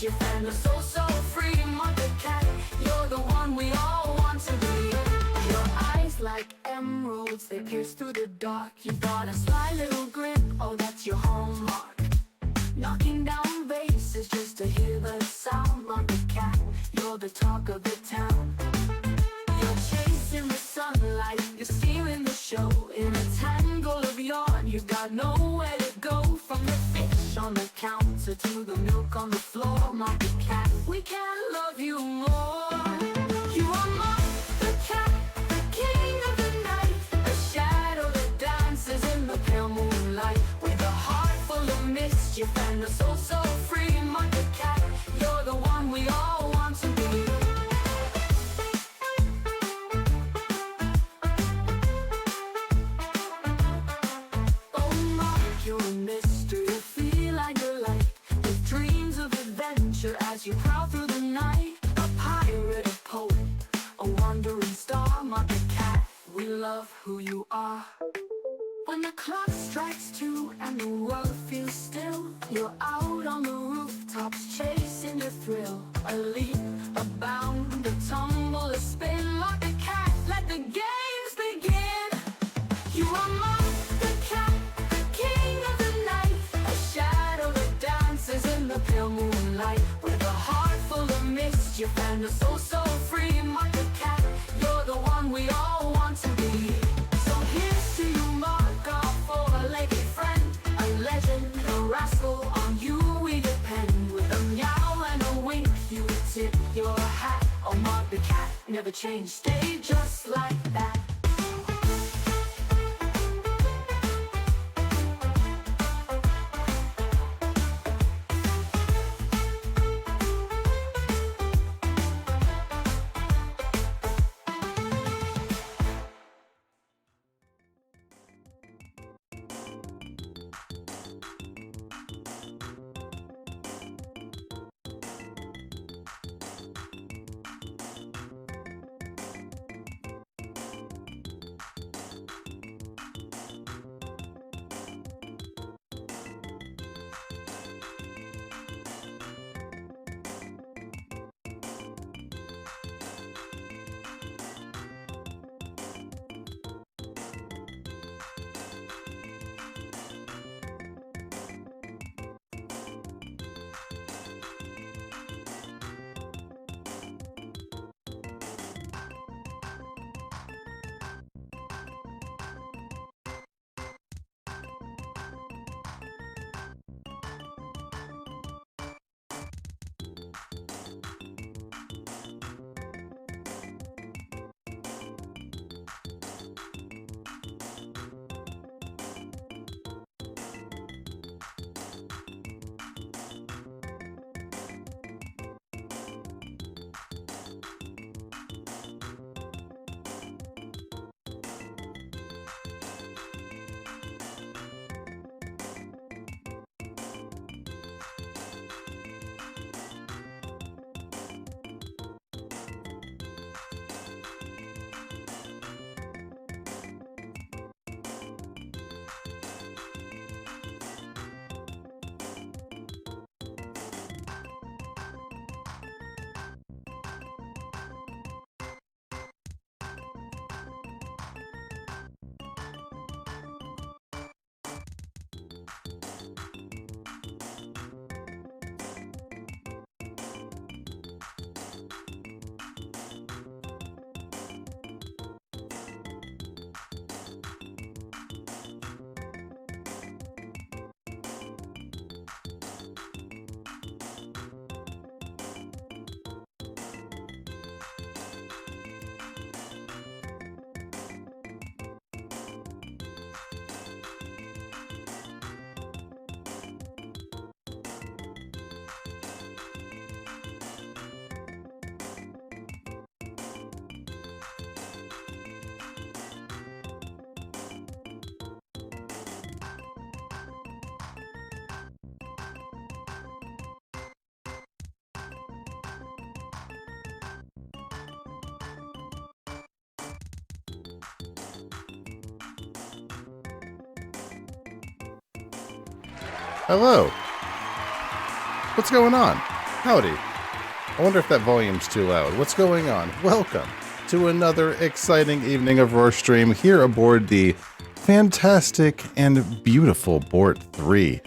mischief and a soul so free. Mother cat, you're the one we all want to be. Your eyes like emeralds, they pierce through the dark. You got a sly little grip, oh that's your hallmark. Knocking down vases just to hear the sound. Mother cat, you're the talk of the town. You're chasing the sunlight, you're stealing the show. In a tangle of yarn, you got nowhere to go. From the fish on the counter to the milk on the floor. Mother cat, we can't love you more. You are Mother cat, the king of the night, a shadow that dances in the pale moonlight. With a heart full of mischief and a soul so free. Mother cat, you're the one we all want to be. Oh Mom, you're a mystery, a feline delight, with dreams of adventure as you prowl through the night. A pirate, a poet, a wandering star. Mother cat, we love who you are. When the clock strikes 2 and the world feels still, you're out on the rooftops chasing your thrill. A leap, a bound, a tumble, a spin. Mother cat, let the games begin. You are Mother cat, the king of the night, a shadow that dances in the pale moonlight. With a heart full of mischief and a soul so free. Mother cat, you're the one we all want to be. So here's to you, Mother, for a lady friend, a legend, a rascal, on you we depend. With a meow and a wink, you tip your hat. Oh Mother cat, never change, stay just like that. Hello. What's going on? Howdy. I wonder if that volume's too loud. What's going on? Welcome to another exciting evening of Roar Stream here aboard the fantastic and beautiful Bort 3.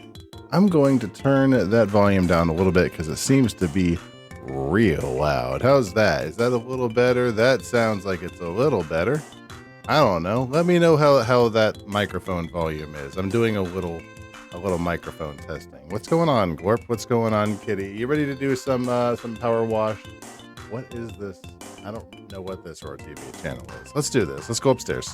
I'm going to turn that volume down a little bit because it seems to be real loud. How's that? Is that a little better? That sounds like it's a little better. I don't know. Let me know how that microphone volume is. I'm doing a little microphone testing. What's going on, Glorp? What's going on, Kitty? You ready to do some power wash? What is this? I don't know what this Roar TV channel is. Let's do this. Let's go upstairs.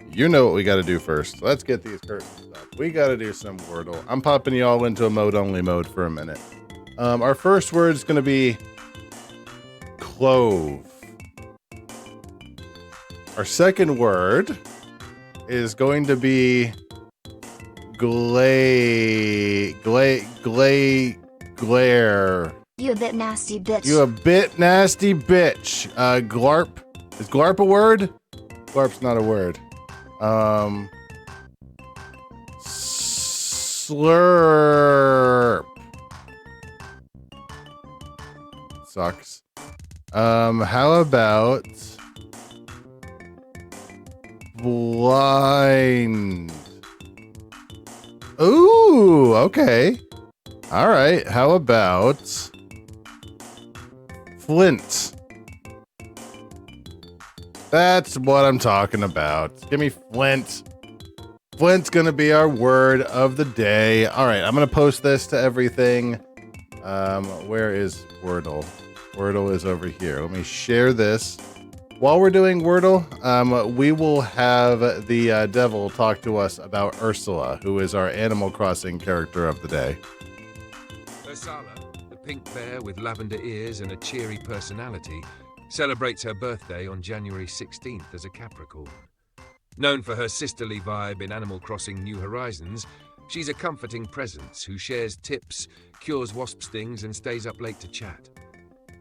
You know what we got to do first. Let's get these curtains up. We got to do some Wordle. I'm popping y'all into a mode-only mode for a minute. Our first word is going to be clove. Our second word is going to be glare. You a bit nasty bitch. You a bit nasty bitch. Glarp. Is glarp a word? Glarp's not a word. Slurp. Sucks. How about blind? Ooh, okay. All right. How about flint? That's what I'm talking about. Give me flint. Flint's gonna be our word of the day. All right, I'm gonna post this to everything. Where is Wordle? Wordle is over here. Let me share this. While we're doing Wordle, we will have the devil talk to us about Ursula, who is our Animal Crossing character of the day. Ursula, the pink bear with lavender ears and a cheery personality, celebrates her birthday on January 16th as a Capricorn. Known for her sisterly vibe in Animal Crossing New Horizons, she's a comforting presence who shares tips, cures wasp stings, and stays up late to chat.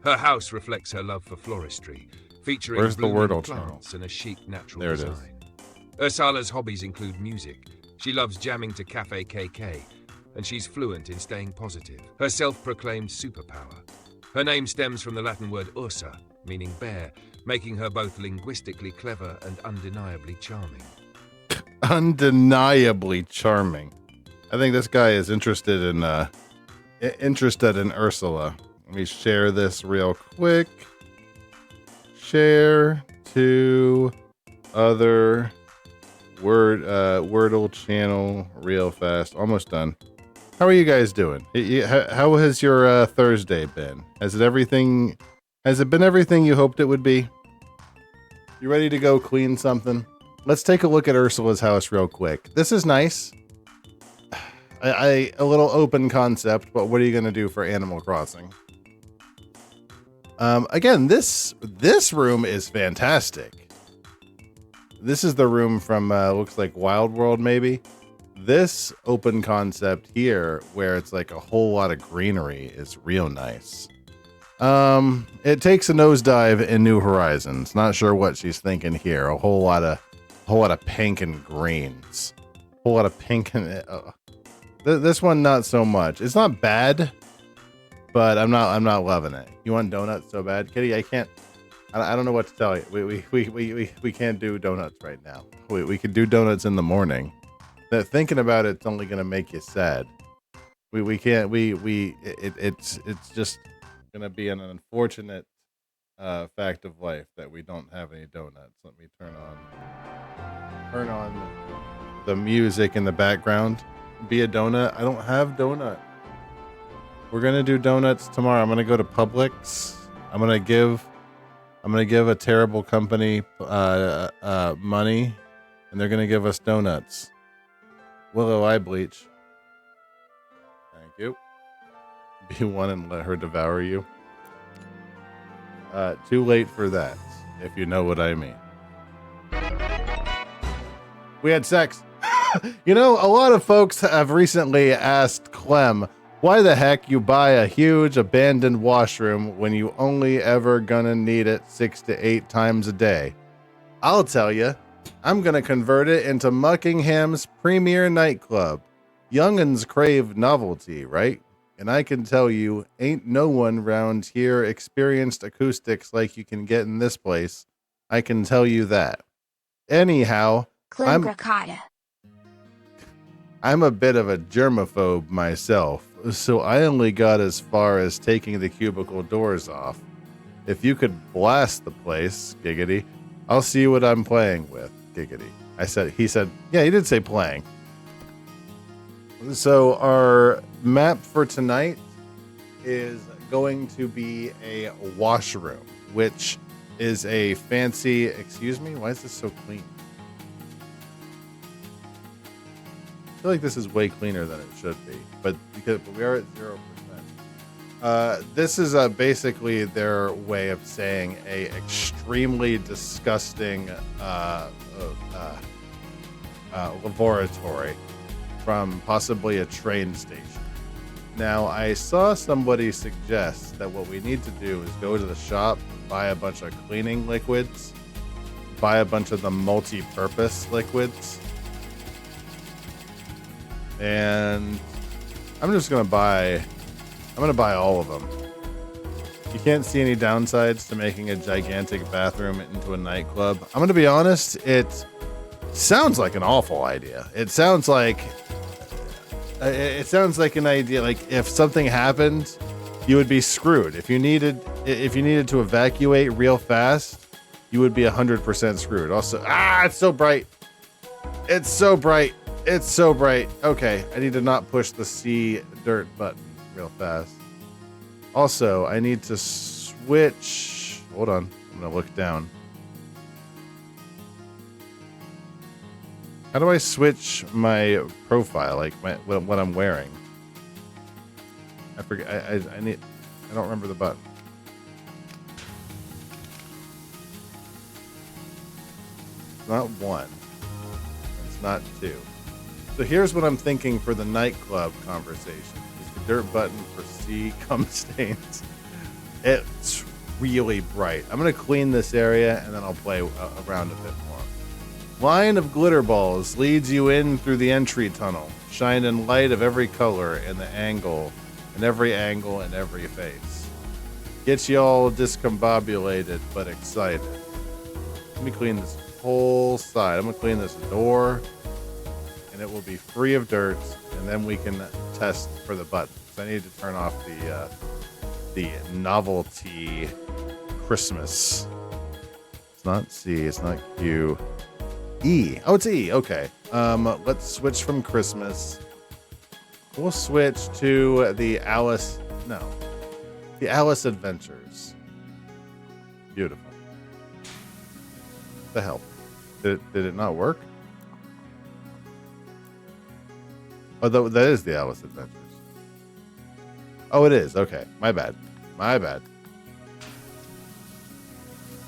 Her house reflects her love for floristry, featuring blooming plants and a chic natural design. Ursula's hobbies include music. She loves jamming to Cafe KK, and she's fluent in staying positive, her self-proclaimed superpower. Her name stems from the Latin word ursa, meaning bear, making her both linguistically clever and undeniably charming. Undeniably charming. I think this guy is interested in Ursula. Let me share this real quick. Share to other Wordle channel real fast. Almost done. How are you guys doing? How has your Thursday been? Has it been everything you hoped it would be? You ready to go clean something? Let's take a look at Ursula's house real quick. This is nice. A little open concept, but what are you going to do for Animal Crossing? Again, this room is fantastic. This is the room from looks like Wild World, maybe. This open concept here, where it's like a whole lot of greenery, is real nice. It takes a nosedive in New Horizons. Not sure what she's thinking here. A whole lot of pink and greens. A whole lot of pink and this one not so much. It's not bad, but I'm not loving it. You want donuts so bad, Kitty? I don't know what to tell you. We can't do donuts right now. We could do donuts in the morning. That thinking about it's only gonna make you sad. We can't. It's just gonna be an unfortunate fact of life that we don't have any donuts. Let me turn on the music in the background. Be a donut. I don't have donut. We're gonna do donuts tomorrow. I'm gonna go to Publix. I'm gonna give a terrible company money, and they're gonna give us donuts. Willow eye bleach. Thank you. Be one and let her devour you. Too late for that, if you know what I mean. We had sex. You know, a lot of folks have recently asked Clem why the heck you buy a huge abandoned washroom when you only ever gonna need it 6 to 8 times a day. I'll tell you, I'm gonna convert it into Muckingham's premier nightclub. Young'uns crave novelty, right? And I can tell you, ain't no one round here experienced acoustics like you can get in this place. I can tell you that. Anyhow, Clem Gracata. I'm a bit of a germaphobe myself, so I only got as far as taking the cubicle doors off. If you could blast the place, giggity, I'll see what I'm playing with, giggity. He said, yeah, he did say playing. So our map for tonight is going to be a washroom, which is a fancy, excuse me, why is this so clean? I feel like this is way cleaner than it should be, but we are at 0%. This is basically their way of saying a extremely disgusting laboratory from possibly a train station. Now, I saw somebody suggest that what we need to do is go to the shop, buy a bunch of cleaning liquids, buy a bunch of the multi-purpose liquids, and I'm gonna buy all of them. You can't see any downsides to making a gigantic bathroom into a nightclub. I'm gonna be honest, it sounds like an awful idea. It sounds like an idea, like if something happened, you would be screwed. If you needed to evacuate real fast, you would be 100% screwed. Also, it's so bright. It's so bright. It's so bright. Okay, I need to not push the C dirt button real fast. Also, I need to switch. Hold on. I'm going to look down. How do I switch my profile, like what I'm wearing? I forget. I don't remember the button. It's not 1. It's not 2. So here's what I'm thinking for the nightclub conversation. Is the dirt button for C cum stains. It's really bright. I'm going to clean this area and then I'll play around a bit more. Line of glitter balls leads you in through the entry tunnel. Shine in light of every color and every angle and every face. Gets you all discombobulated but excited. Let me clean this whole side. I'm going to clean this door. And it will be free of dirt, and then we can test for the buttons. I need to turn off the novelty Christmas. It's not C, it's not Q. E. Oh, it's E. Okay. Let's switch from Christmas. We'll switch to the Alice Adventures. Beautiful. What the hell? Did it not work? Oh, that is the Alice Adventures. Oh, it is. Okay. My bad.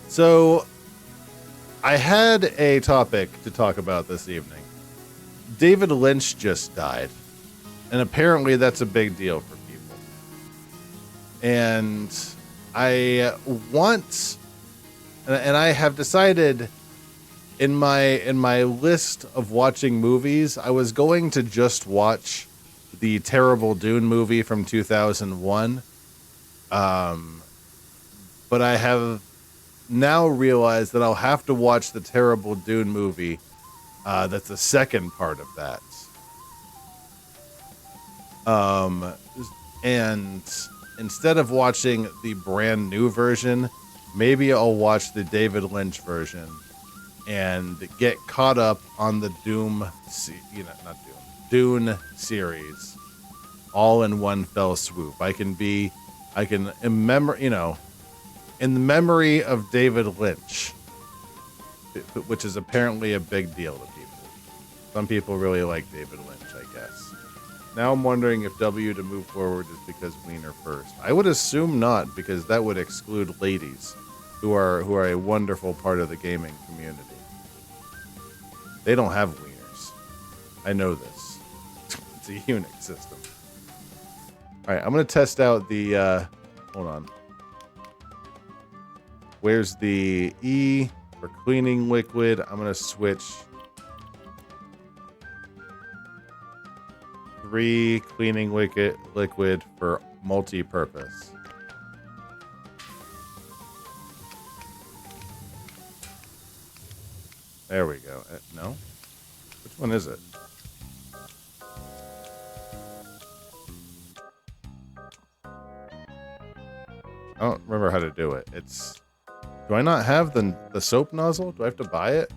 So, I had a topic to talk about this evening. David Lynch just died. And apparently that's a big deal for people. And I have decided in my list of watching movies, I was going to just watch the terrible Dune movie from 2001. But I have now realized that I'll have to watch the terrible Dune movie that's the second part of that. And instead of watching the brand new version, maybe I'll watch the David Lynch version and get caught up on the Dune series all in one fell swoop. In the memory of David Lynch, which is apparently a big deal to people. Some people really like David Lynch, I guess. Now I'm wondering if W to move forward is because Wiener first. I would assume not, because that would exclude ladies who are a wonderful part of the gaming community. They don't have wieners. I know this. It's a Unix system. All right, I'm going to test out the, hold on. Where's the E for cleaning liquid? I'm going to switch 3 cleaning liquid for multi-purpose. There we go. No? Which one is it? I don't remember how to do it. It's... Do I not have the soap nozzle? Do I have to buy it?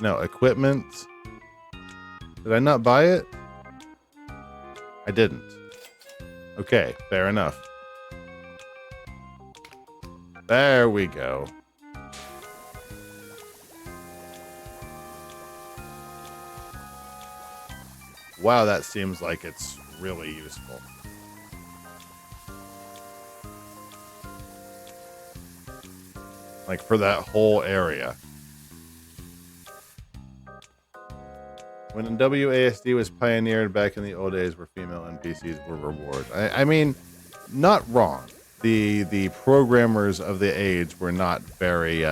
No, equipment. Did I not buy it? I didn't. Okay, fair enough. There we go. Wow, that seems like it's really useful. Like for that whole area. When WASD was pioneered back in the old days where female NPCs were rewarded. I mean, not wrong. The programmers of the age were not very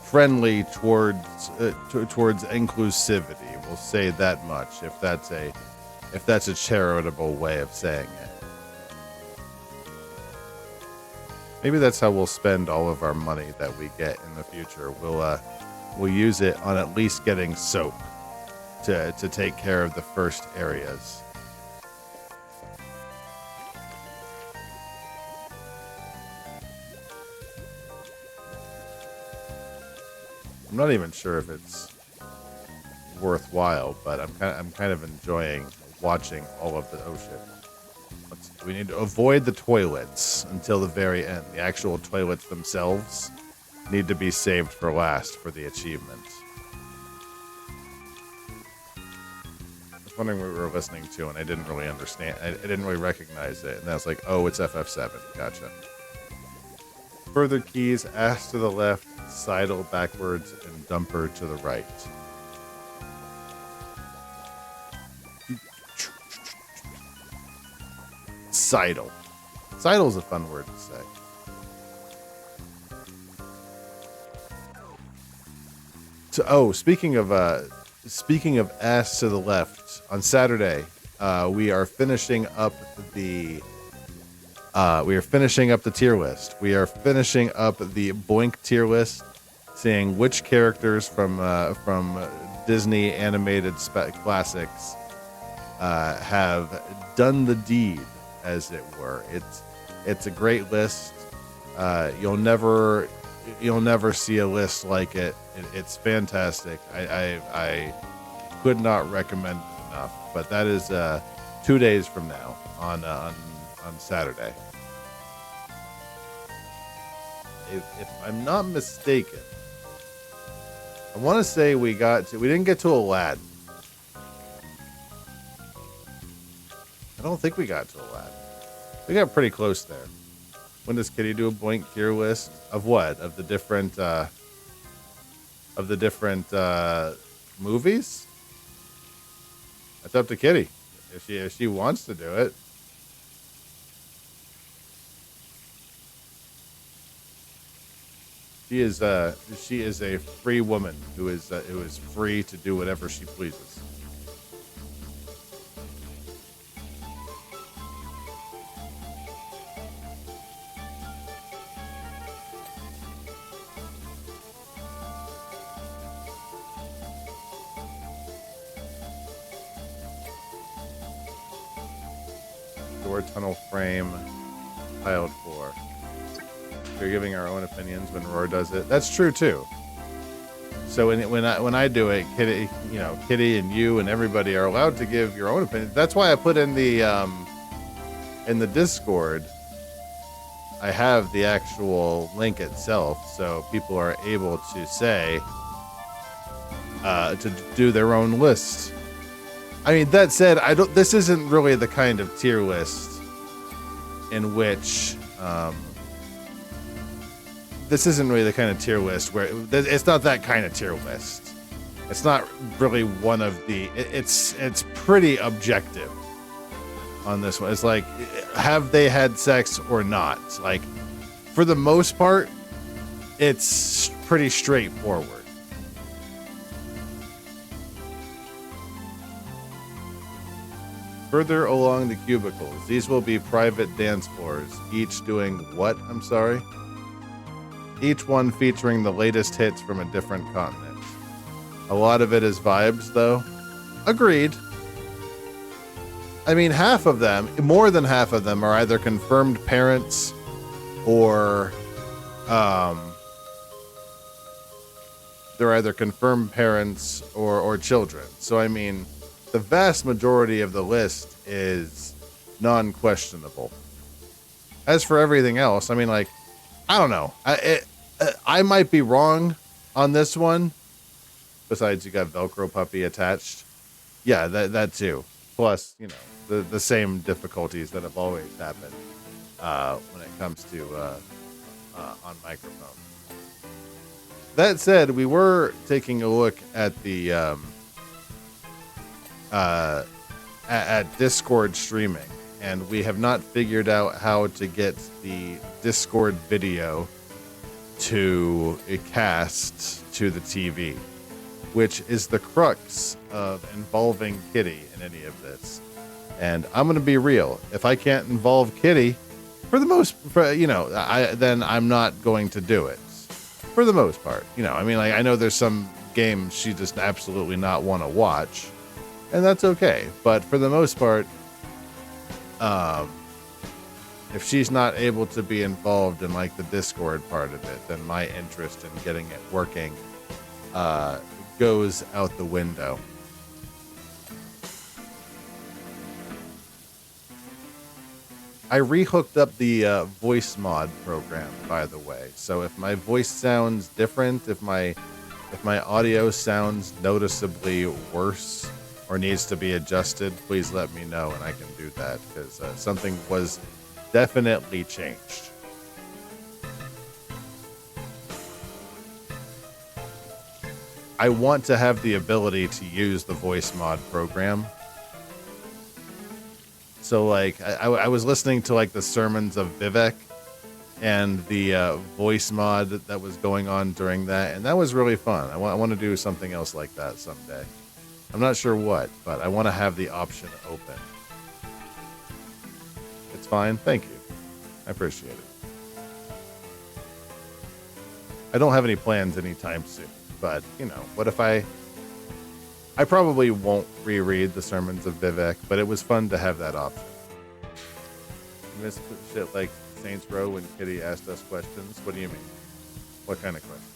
friendly towards inclusivity. We'll say that much, if that's a charitable way of saying it. Maybe that's how we'll spend all of our money that we get in the future. We'll use it on at least getting soap to take care of the first areas. I'm not even sure if it's worthwhile, but I'm kind of enjoying watching all of the ocean. We need to avoid the toilets until the very end. The actual toilets themselves need to be saved for last for the achievement. I was wondering what we were listening to, and I didn't really understand. I didn't really recognize it, and I was like, oh, it's FF7. Gotcha. Further keys, ass to the left, sidle backwards, and dumper to the right. Sidle. Sidle's a fun word to say. So, speaking of ass to the left, on Saturday, we are finishing up the tier list. We are finishing up the Boink tier list, seeing which characters from Disney animated classics have done the deed, as it were. It's a great list. You'll never see a list like it. It's fantastic. I could not recommend it enough. But that is 2 days from now on Saturday. If I'm not mistaken, I want to say we didn't get to Aladdin. I don't think we got to Aladdin. We got pretty close there. When does Kitty do a Boink tier list of what? Of the different movies? That's up to Kitty. If she wants to do it. She is a free woman who is free to do whatever she pleases. Door tunnel frame, tiled floor. We're giving our own opinions when Roar does it. That's true too. So when I do it, Kitty and you and everybody are allowed to give your own opinion. That's why I put in the Discord. I have the actual link itself, so people are able to say to do their own list. I mean, that said, this isn't really the kind of tier list in which this isn't really the kind of tier list where it's not that kind of tier list. It's not really one of the. It's pretty objective on this one. It's like, have they had sex or not? Like, for the most part, it's pretty straightforward. Further along the cubicles, these will be private dance floors, each doing what? I'm sorry? Each one featuring the latest hits from a different continent. A lot of it is vibes, though. Agreed. I mean, half of them, more than half of them, are either confirmed parents or they're either confirmed parents or children. So, I mean, the vast majority of the list is non-questionable. As for everything else, I mean, like, I don't know. I might be wrong on this one. Besides, you got Velcro puppy attached. Yeah, that too. Plus, you know, the same difficulties that have always happened when it comes to on microphone. That said, we were taking a look at the at Discord streaming, and we have not figured out how to get the Discord video to a cast to the TV, which is the crux of involving Kitty in any of this. And I'm going to be real. If I can't involve Kitty, then I'm not going to do it. For the most part, you know, I mean, like, I know there's some games she just absolutely not want to watch, and that's okay. But for the most part, if she's not able to be involved in, like, the Discord part of it, then my interest in getting it working goes out the window. I rehooked up the voice mod program, by the way. So if my voice sounds different, if my audio sounds noticeably worse or needs to be adjusted, please let me know and I can do that, because something was definitely changed. I want to have the ability to use the voice mod program. So, like, I was listening to, like, the sermons of Vivek and the voice mod that was going on during that, and that was really fun. I want to do something else like that someday. I'm not sure what, but I want to have the option open. It's fine. Thank you. I appreciate it. I don't have any plans anytime soon, but, you know, what if I probably won't reread the sermons of Vivek, but it was fun to have that option. You miss shit like Saints Row when Kitty asked us questions? What do you mean? What kind of questions?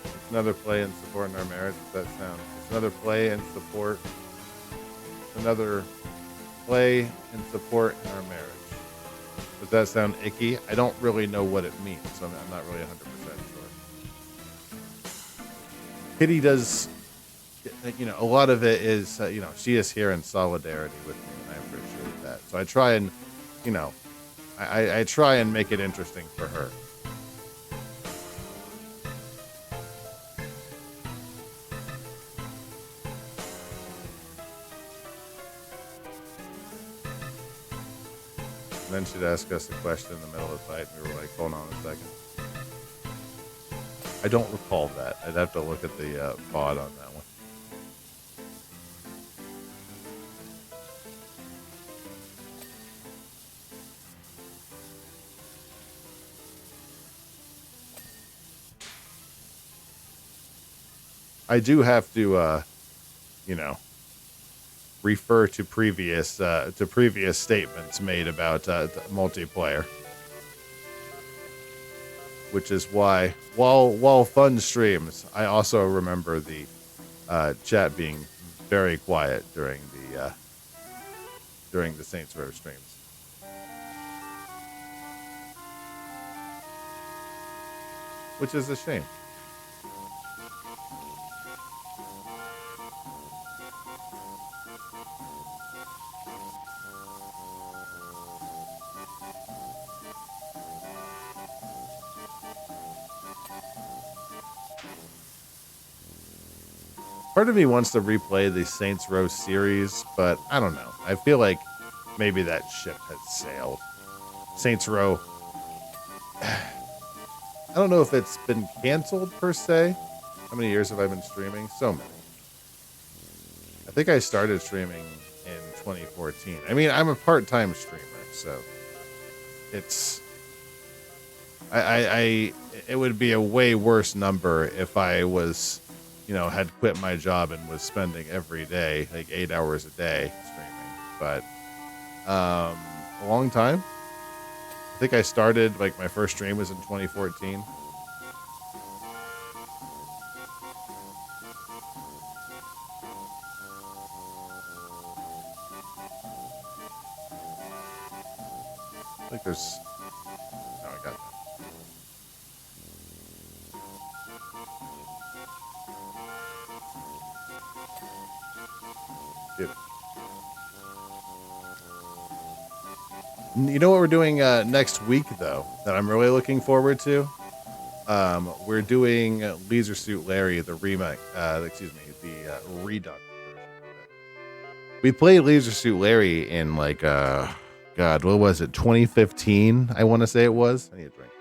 It's another play and support in our marriage. Does that sound? It's another play and support. Another play and support in our marriage. Does that sound icky? I don't really know what it means, so I'm not really 100% sure. Kitty does, you know, a lot of it is, you know, she is here in solidarity with me, and I appreciate that. So I try and, you know, I try and make it interesting for her. And then she'd ask us a question in the middle of the fight, and we were like, hold on a second. I don't recall that. I'd have to look at the VOD on that one. I do have to, you know, refer to previous statements made about multiplayer, which is why while fun streams, I also remember the chat being very quiet during the Saints Row streams. Which is a shame. Part of me wants to replay the Saints Row series, but I don't know. I feel like maybe that ship has sailed. Saints Row. I don't know if it's been canceled per se. How many years have I been streaming? So many. I think I started streaming in 2014. I mean, I'm a part-time streamer, so it's it would be a way worse number if I was, had quit my job and was spending every day like 8 hours a day streaming. But a long time. I think I started, like, my first stream was in 2014. I think there's... No, I got that. Dude. You know what we're doing next week, though, that I'm really looking forward to? We're doing Leisure Suit Larry, the remake, the Redux version of it. We played Leisure Suit Larry in, like, God, what was it, 2015, I want to say it was? I need a drink.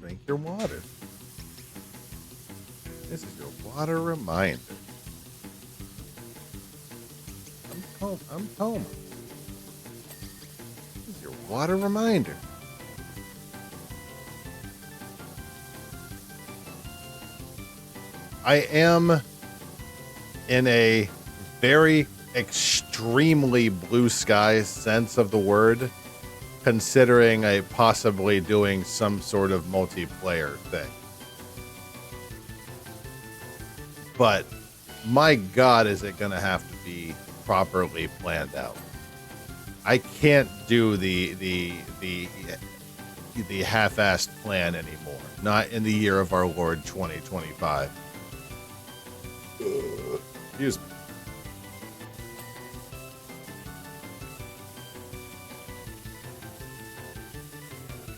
Drink your water. This is your water reminder. I'm home. This is your water reminder. I am in a very extremely blue sky sense of the word, considering possibly doing some sort of multiplayer thing. But my God, is it going to have to be properly planned out? I can't do the half-assed plan anymore. Not in the year of our Lord 2025. Excuse me.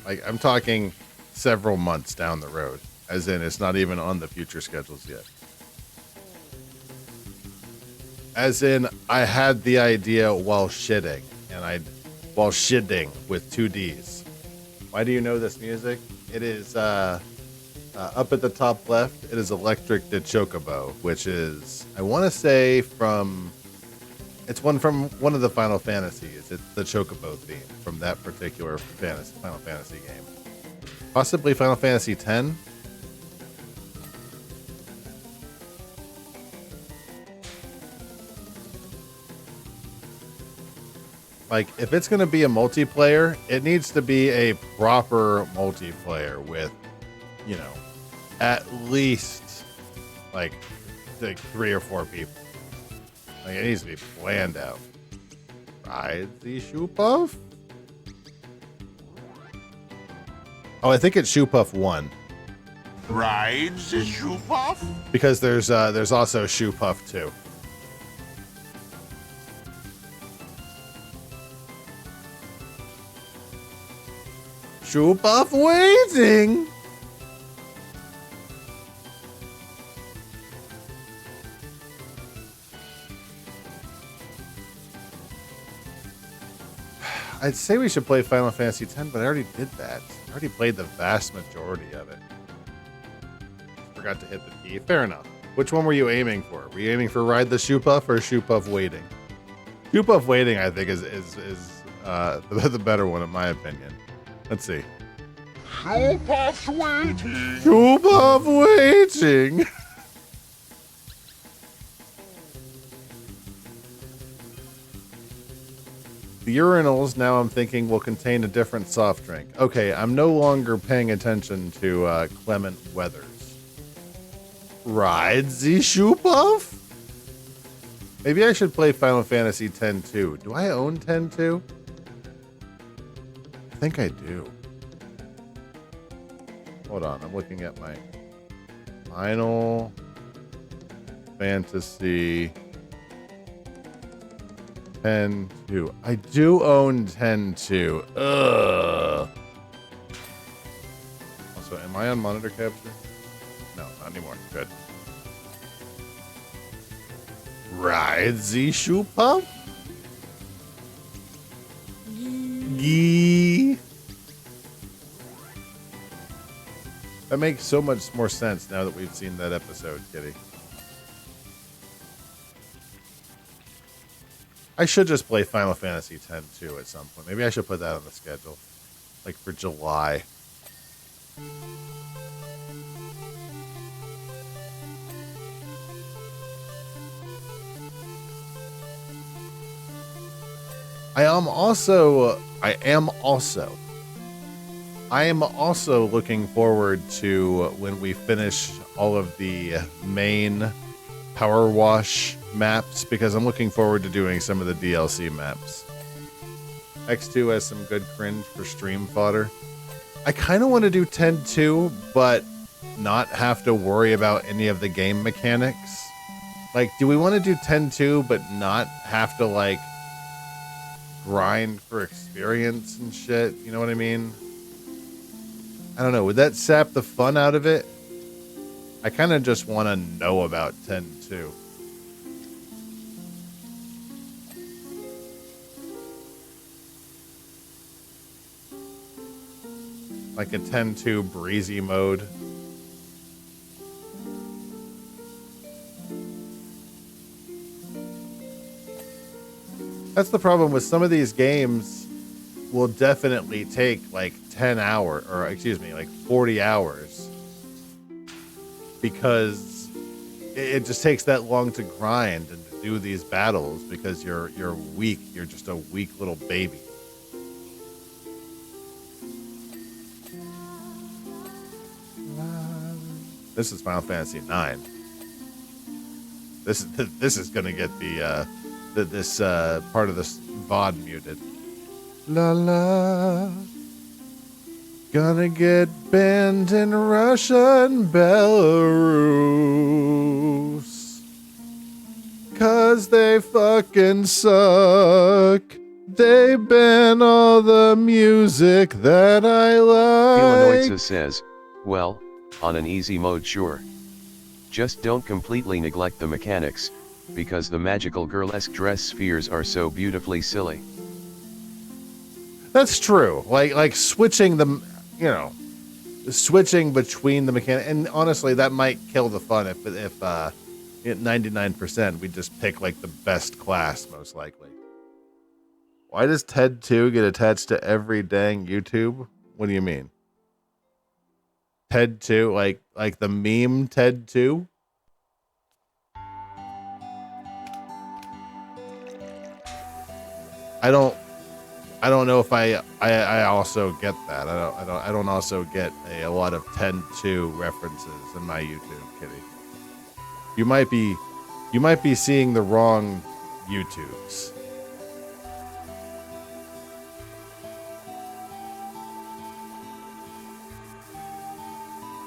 Like, I'm talking several months down the road, as in it's not even on the future schedules yet. As in, I had the idea while shitting, while shitting with 2 Ds. Why do you know this music? It is, up at the top left, it is Electric de Chocobo, which is, I want to say it's one from one of the Final Fantasies. It's the Chocobo theme from that particular Final Fantasy game. Possibly Final Fantasy X. Like, if it's going to be a multiplayer, it needs to be a proper multiplayer with, at least, like 3 or 4 people. Like, it needs to be planned out. Ride the Shoe Puff? Oh, I think it's Shoe Puff 1. Ride the Shoe Puff? Because there's also Shoe Puff 2. Shoe Puff waiting. I'd say we should play Final Fantasy X, but I already did that. I already played the vast majority of it. Forgot to hit the key. Fair enough. Which one were you aiming for? Were you aiming for Ride the Shoe Puff or Shoe Puff Waiting? Shoe Puff Waiting, I think, is the better one, in my opinion. Let's see. Shoe Puff waiting. Shoe Puff waiting. The urinals, now I'm thinking, will contain a different soft drink. Okay, I'm no longer paying attention to Clement Weathers. Ride the Shoe Puff? Maybe I should play Final Fantasy X too. Do I own X too? I think I do. Hold on, I'm looking at my Final Fantasy X 2. I do own X 2. Ugh. Am I on monitor capture? No, not anymore. Good. Ride the shoe pump? Yee. That makes so much more sense now that we've seen that episode, Kitty. I should just play Final Fantasy X too at some point. Maybe I should put that on the schedule. Like for July. I am also looking forward to when we finish all of the main Power Wash maps, because I'm looking forward to doing some of the DLC maps. X2 has some good cringe for stream fodder. I kind of want to do 10-2, but not have to worry about any of the game mechanics. Like, do we want to do 10-2, but not have to, like, grind for experience and shit? You know what I mean? I don't know. Would that sap the fun out of it? I kind of just want to know about 10-2. Like a 10-2 breezy mode. That's the problem with some of these games. Will definitely take like 10 hours, or excuse me, like 40 hours. Because it just takes that long to grind and to do these battles, because you're weak. You're just a weak little baby. This is Final Fantasy IX. This is gonna get this part of this VOD muted. La la. Gonna get banned in Russia and Belarus. 'Cause they fucking suck. They ban all the music that I like. Illinoisa says, well, on an easy mode sure. Just don't completely neglect the mechanics, because the magical girlesque dress spheres are so beautifully silly. That's true. Like switching them, you know, switching between the mechanic, and honestly, that might kill the fun if at 99% we just pick like the best class, most likely. Why does TED 2 get attached to every dang YouTube? What do you mean? TED 2, like the meme TED 2? I don't know if I also get that. I don't also get a lot of 10-2 references in my YouTube, Kitty. You might be seeing the wrong YouTubes.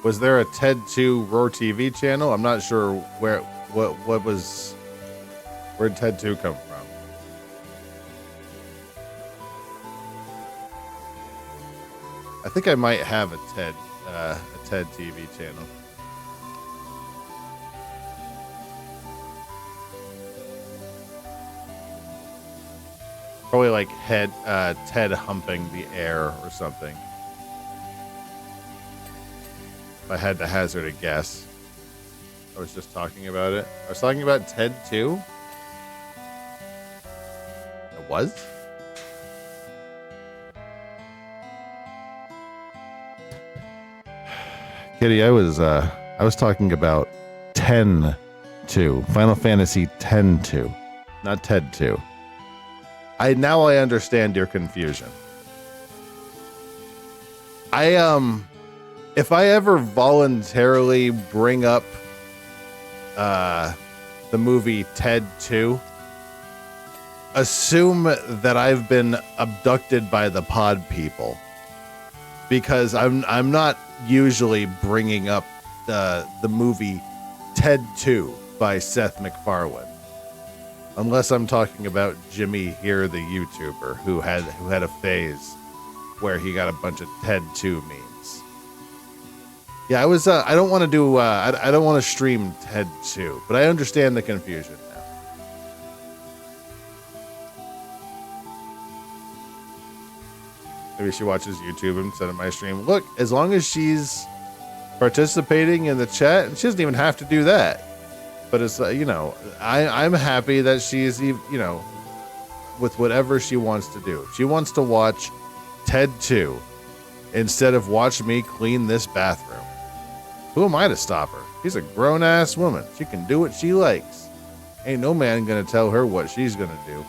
Was there a TED2 Roar TV channel? I'm not sure where'd TED2 come from? I think I might have a TED TV channel. Probably like Ted humping the air or something. If I had to hazard a guess. I was just talking about it. I was talking about TED 2. It was? Kitty, I was talking about 10-2. Final Fantasy 10-2. Not TED 2. Now I understand your confusion. If I ever voluntarily bring up the movie TED 2, assume that I've been abducted by the pod people, because I'm not usually bringing up the movie TED 2 by Seth MacFarlane. Unless I'm talking about Jimmy here, the YouTuber, who had a phase where he got a bunch of TED 2 memes. Yeah, I was. I don't want to do. I don't want to stream Ted 2, but I understand the confusion now. Maybe she watches YouTube instead of my stream. Look, as long as she's participating in the chat, and she doesn't even have to do that. But it's you know, I'm happy that she's with whatever she wants to do. She wants to watch Ted 2 instead of watch me clean this bathroom. Who am I to stop her? She's a grown-ass woman. She can do what she likes. Ain't no man gonna tell her what she's gonna do.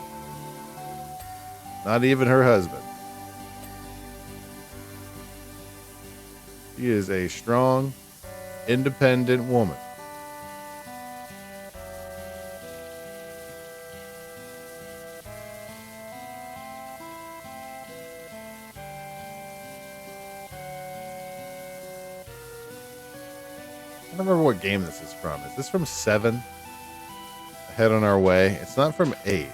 Not even her husband. She is a strong, independent woman. I don't remember what game this is from. Is this from 7? Head on Our Way. It's not from 8.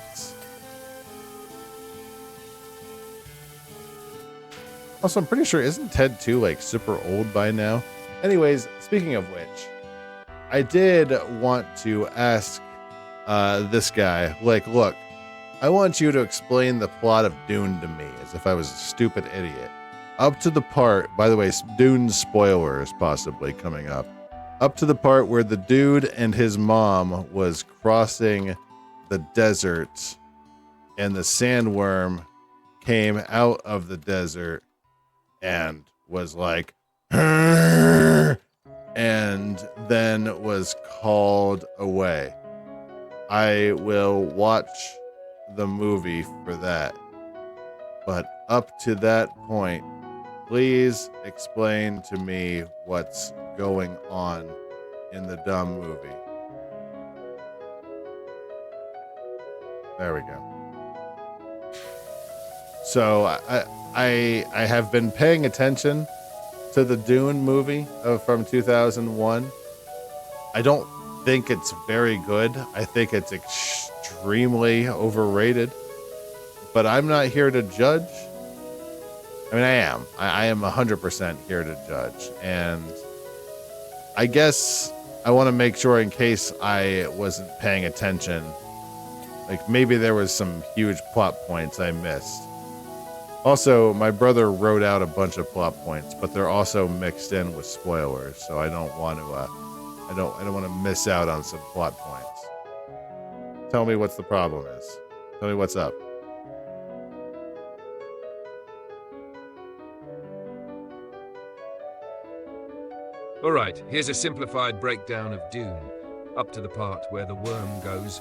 Also, I'm pretty sure, isn't Ted 2 like super old by now? Anyways, speaking of which, I did want to ask this guy, like, look, I want you to explain the plot of Dune to me as if I was a stupid idiot. Up to the part, by the way, Dune spoilers possibly coming up. Up to the part where the dude and his mom was crossing the desert and the sandworm came out of the desert and was like, "Arr!" and then was called away. I will watch the movie for that. But up to that point, please explain to me what's going on in the dumb movie. There we go. So I have been paying attention to the Dune movie from 2001. I don't think it's very good. I think it's extremely overrated. But I'm not here to judge. I mean, I am. I am 100% here to judge. And I guess I want to make sure in case I wasn't paying attention, like maybe there was some huge plot points I missed. Also, my brother wrote out a bunch of plot points, but they're also mixed in with spoilers, so I don't want to I don't want to miss out on some plot points. Tell me what's the problem is. Tell me what's up. All right, here's a simplified breakdown of Dune, up to the part where the worm goes.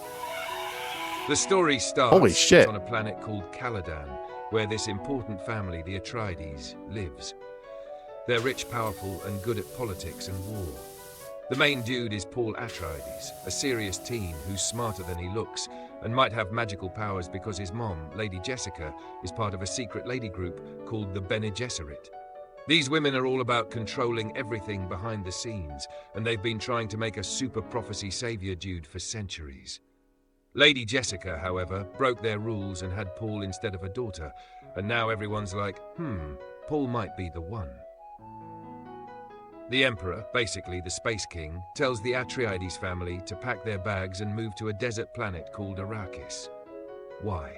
The story starts Holy shit. on a planet called Caladan, where this important family, the Atreides, lives. They're rich, powerful, and good at politics and war. The main dude is Paul Atreides, a serious teen who's smarter than he looks and might have magical powers because his mom, Lady Jessica, is part of a secret lady group called the Bene Gesserit. These women are all about controlling everything behind the scenes, and they've been trying to make a super prophecy savior dude for centuries. Lady Jessica, however, broke their rules and had Paul instead of a daughter, and now everyone's like, Paul might be the one. The Emperor, basically the Space King, tells the Atreides family to pack their bags and move to a desert planet called Arrakis. Why?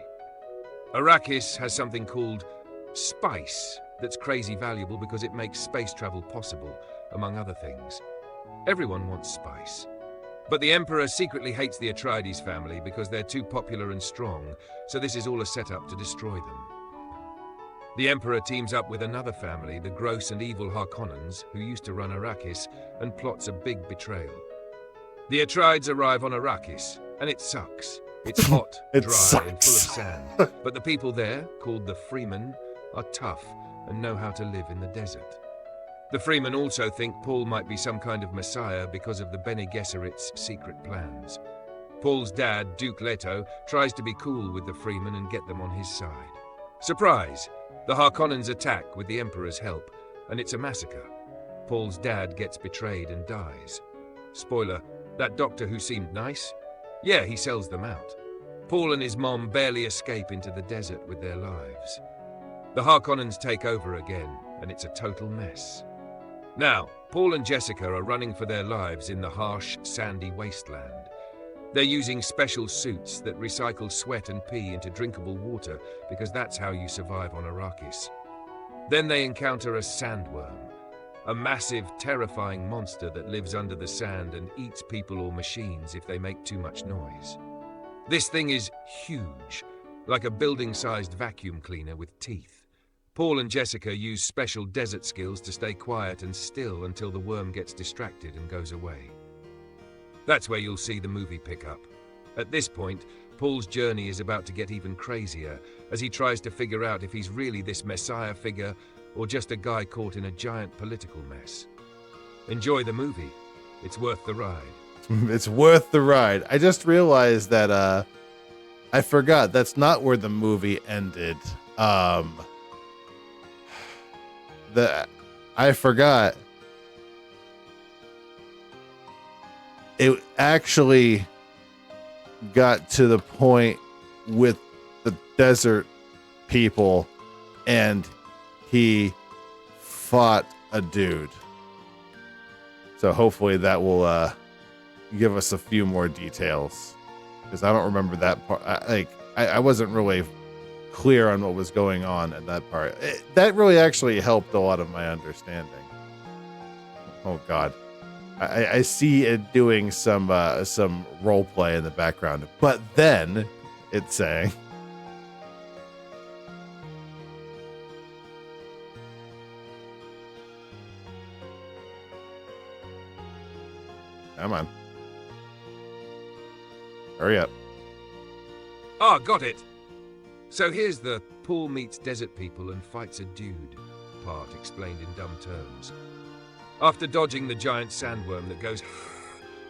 Arrakis has something called spice that's crazy valuable because it makes space travel possible, among other things. Everyone wants spice. But the Emperor secretly hates the Atreides family because they're too popular and strong, so this is all a setup to destroy them. The Emperor teams up with another family, the gross and evil Harkonnens, who used to run Arrakis, and plots a big betrayal. The Atreides arrive on Arrakis, and it sucks. It's hot, It dry, sucks. and full of sand. But the people there, called the Freemen, are tough and know how to live in the desert. The Freemen also think Paul might be some kind of messiah because of the Bene Gesserit's secret plans. Paul's dad, Duke Leto, tries to be cool with the Freemen and get them on his side. Surprise! The Harkonnens attack with the Emperor's help, and it's a massacre. Paul's dad gets betrayed and dies. Spoiler, that doctor who seemed nice? Yeah, he sells them out. Paul and his mom barely escape into the desert with their lives. The Harkonnens take over again, and it's a total mess. Now, Paul and Jessica are running for their lives in the harsh, sandy wasteland. They're using special suits that recycle sweat and pee into drinkable water because that's how you survive on Arrakis. Then they encounter a sandworm, a massive, terrifying monster that lives under the sand and eats people or machines if they make too much noise. This thing is huge, like a building-sized vacuum cleaner with teeth. Paul and Jessica use special desert skills to stay quiet and still until the worm gets distracted and goes away. That's where you'll see the movie pick up. At this point, Paul's journey is about to get even crazier as he tries to figure out if he's really this messiah figure or just a guy caught in a giant political mess. Enjoy the movie. It's worth the ride. It's worth the ride. I just realized that I forgot that's not where the movie ended. I forgot. It actually got to the point with the desert people and he fought a dude. So hopefully that will give us a few more details, because I don't remember that part. I wasn't really clear on what was going on at that part. That really actually helped a lot of my understanding. Oh God. I see it doing some role play in the background, but then it's saying, "Come on, hurry up." Ah, got it. So here's the Paul meets desert people and fights a dude part explained in dumb terms. After dodging the giant sandworm that goes,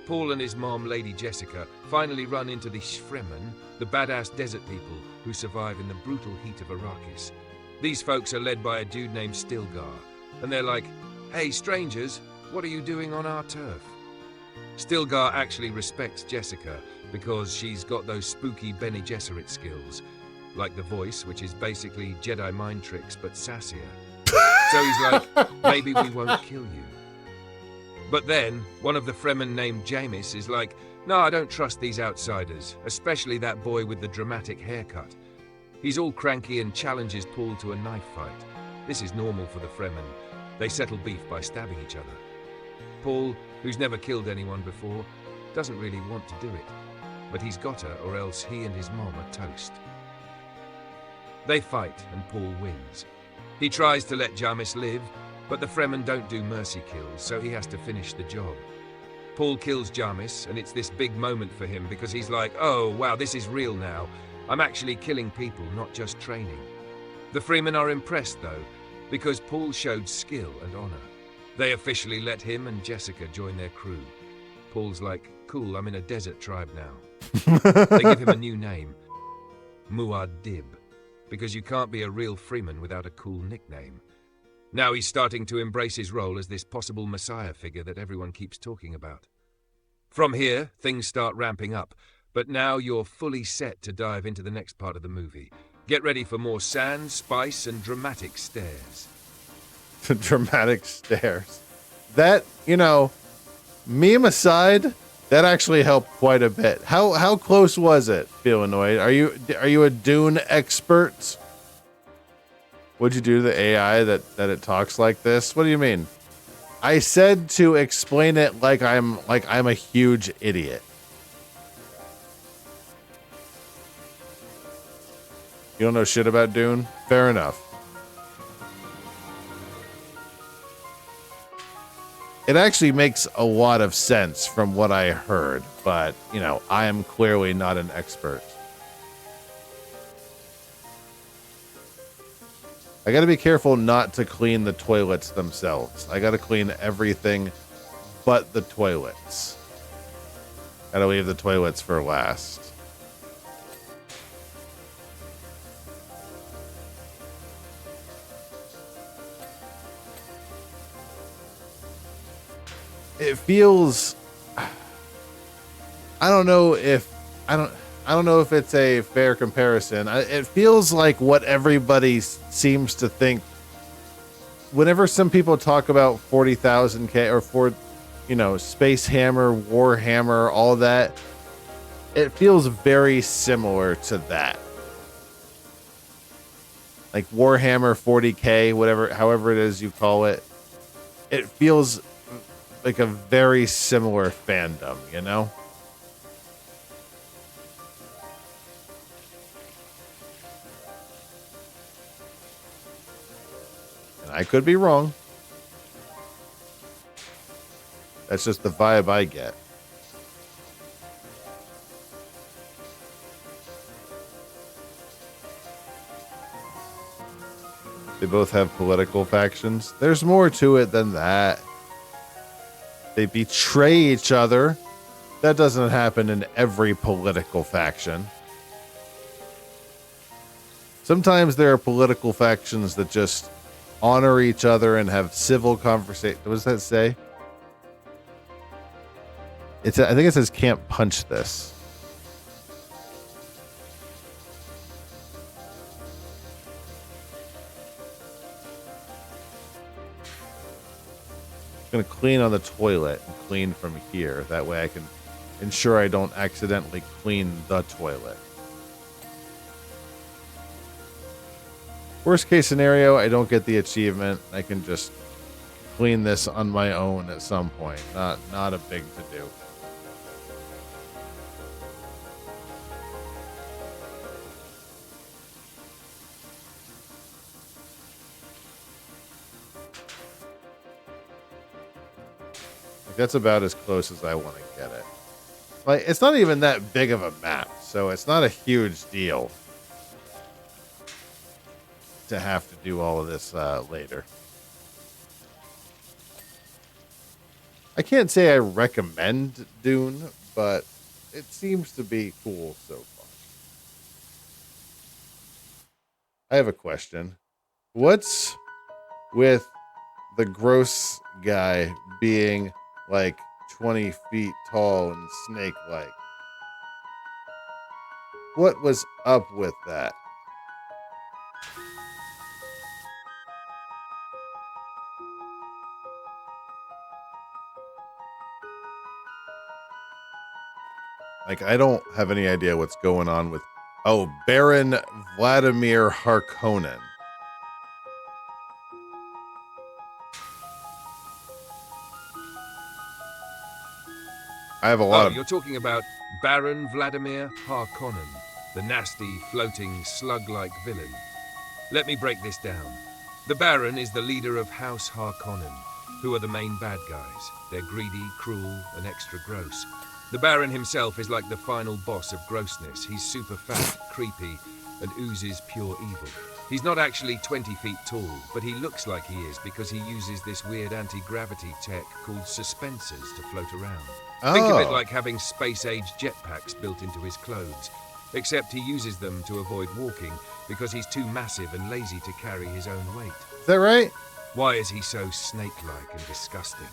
Paul and his mom, Lady Jessica, finally run into the Fremen, the badass desert people who survive in the brutal heat of Arrakis. These folks are led by a dude named Stilgar, and they're like, "Hey, strangers, what are you doing on our turf?" Stilgar actually respects Jessica because she's got those spooky Bene Gesserit skills, like the voice, which is basically Jedi mind tricks but sassier. So he's like, "Maybe we won't kill you." But then, one of the Fremen named Jamis is like, "No, I don't trust these outsiders, especially that boy with the dramatic haircut." He's all cranky and challenges Paul to a knife fight. This is normal for the Fremen. They settle beef by stabbing each other. Paul, who's never killed anyone before, doesn't really want to do it. But he's gotta, or else he and his mom are toast. They fight, and Paul wins. He tries to let Jamis live, but the Fremen don't do mercy kills, so he has to finish the job. Paul kills Jamis, and it's this big moment for him because he's like, "Oh, wow, this is real now. I'm actually killing people, not just training." The Fremen are impressed, though, because Paul showed skill and honor. They officially let him and Jessica join their crew. Paul's like, "Cool, I'm in a desert tribe now." They give him a new name, Muad'Dib, because you can't be a real Freeman without a cool nickname. Now he's starting to embrace his role as this possible messiah figure that everyone keeps talking about. From here, things start ramping up, but now you're fully set to dive into the next part of the movie. Get ready for more sand, spice, and dramatic stares. Dramatic stares. That, meme aside, that actually helped quite a bit. How close was it, Feelanoid? Are you a Dune expert? What'd you do to the AI that it talks like this? What do you mean? I said to explain it like I'm a huge idiot. You don't know shit about Dune? Fair enough. It actually makes a lot of sense from what I heard, but, I am clearly not an expert. I gotta be careful not to clean the toilets themselves. I gotta clean everything but the toilets. Gotta leave the toilets for last. It feels, I don't know if it's a fair comparison. It feels like what everybody seems to think whenever some people talk about 40,000K or Space Hammer, Warhammer, all that, it feels very similar to that. Like Warhammer 40K, whatever, however it is you call it. It feels like a very similar fandom, you know? And I could be wrong. That's just the vibe I get. They both have political factions. There's more to it than that. They betray each other. That doesn't happen in every political faction. Sometimes there are political factions that just honor each other and have civil conversation. What does that say? I think it says can't punch this. I'm going to clean on the toilet and clean from here. That way I can ensure I don't accidentally clean the toilet. Worst case scenario, I don't get the achievement. I can just clean this on my own at some point. Not a big to do. That's about as close as I want to get it. Like, it's not even that big of a map, so it's not a huge deal to have to do all of this later. I can't say I recommend Dune, but it seems to be cool so far. I have a question. What's with the gross guy being like 20 feet tall and snake-like? What was up with that? Like, I don't have any idea what's going on with... Oh, Baron Vladimir Harkonnen. I have a lot of... You're talking about Baron Vladimir Harkonnen, the nasty, floating, slug-like villain. Let me break this down. The Baron is the leader of House Harkonnen, who are the main bad guys. They're greedy, cruel, and extra gross. The Baron himself is like the final boss of grossness. He's super fat, creepy, and oozes pure evil. He's not actually 20 feet tall, but he looks like he is because he uses this weird anti-gravity tech called suspensors to float around. Oh. Think of it like having space-age jetpacks built into his clothes, except he uses them to avoid walking because he's too massive and lazy to carry his own weight. Is that right? Why is he so snake-like and disgusting?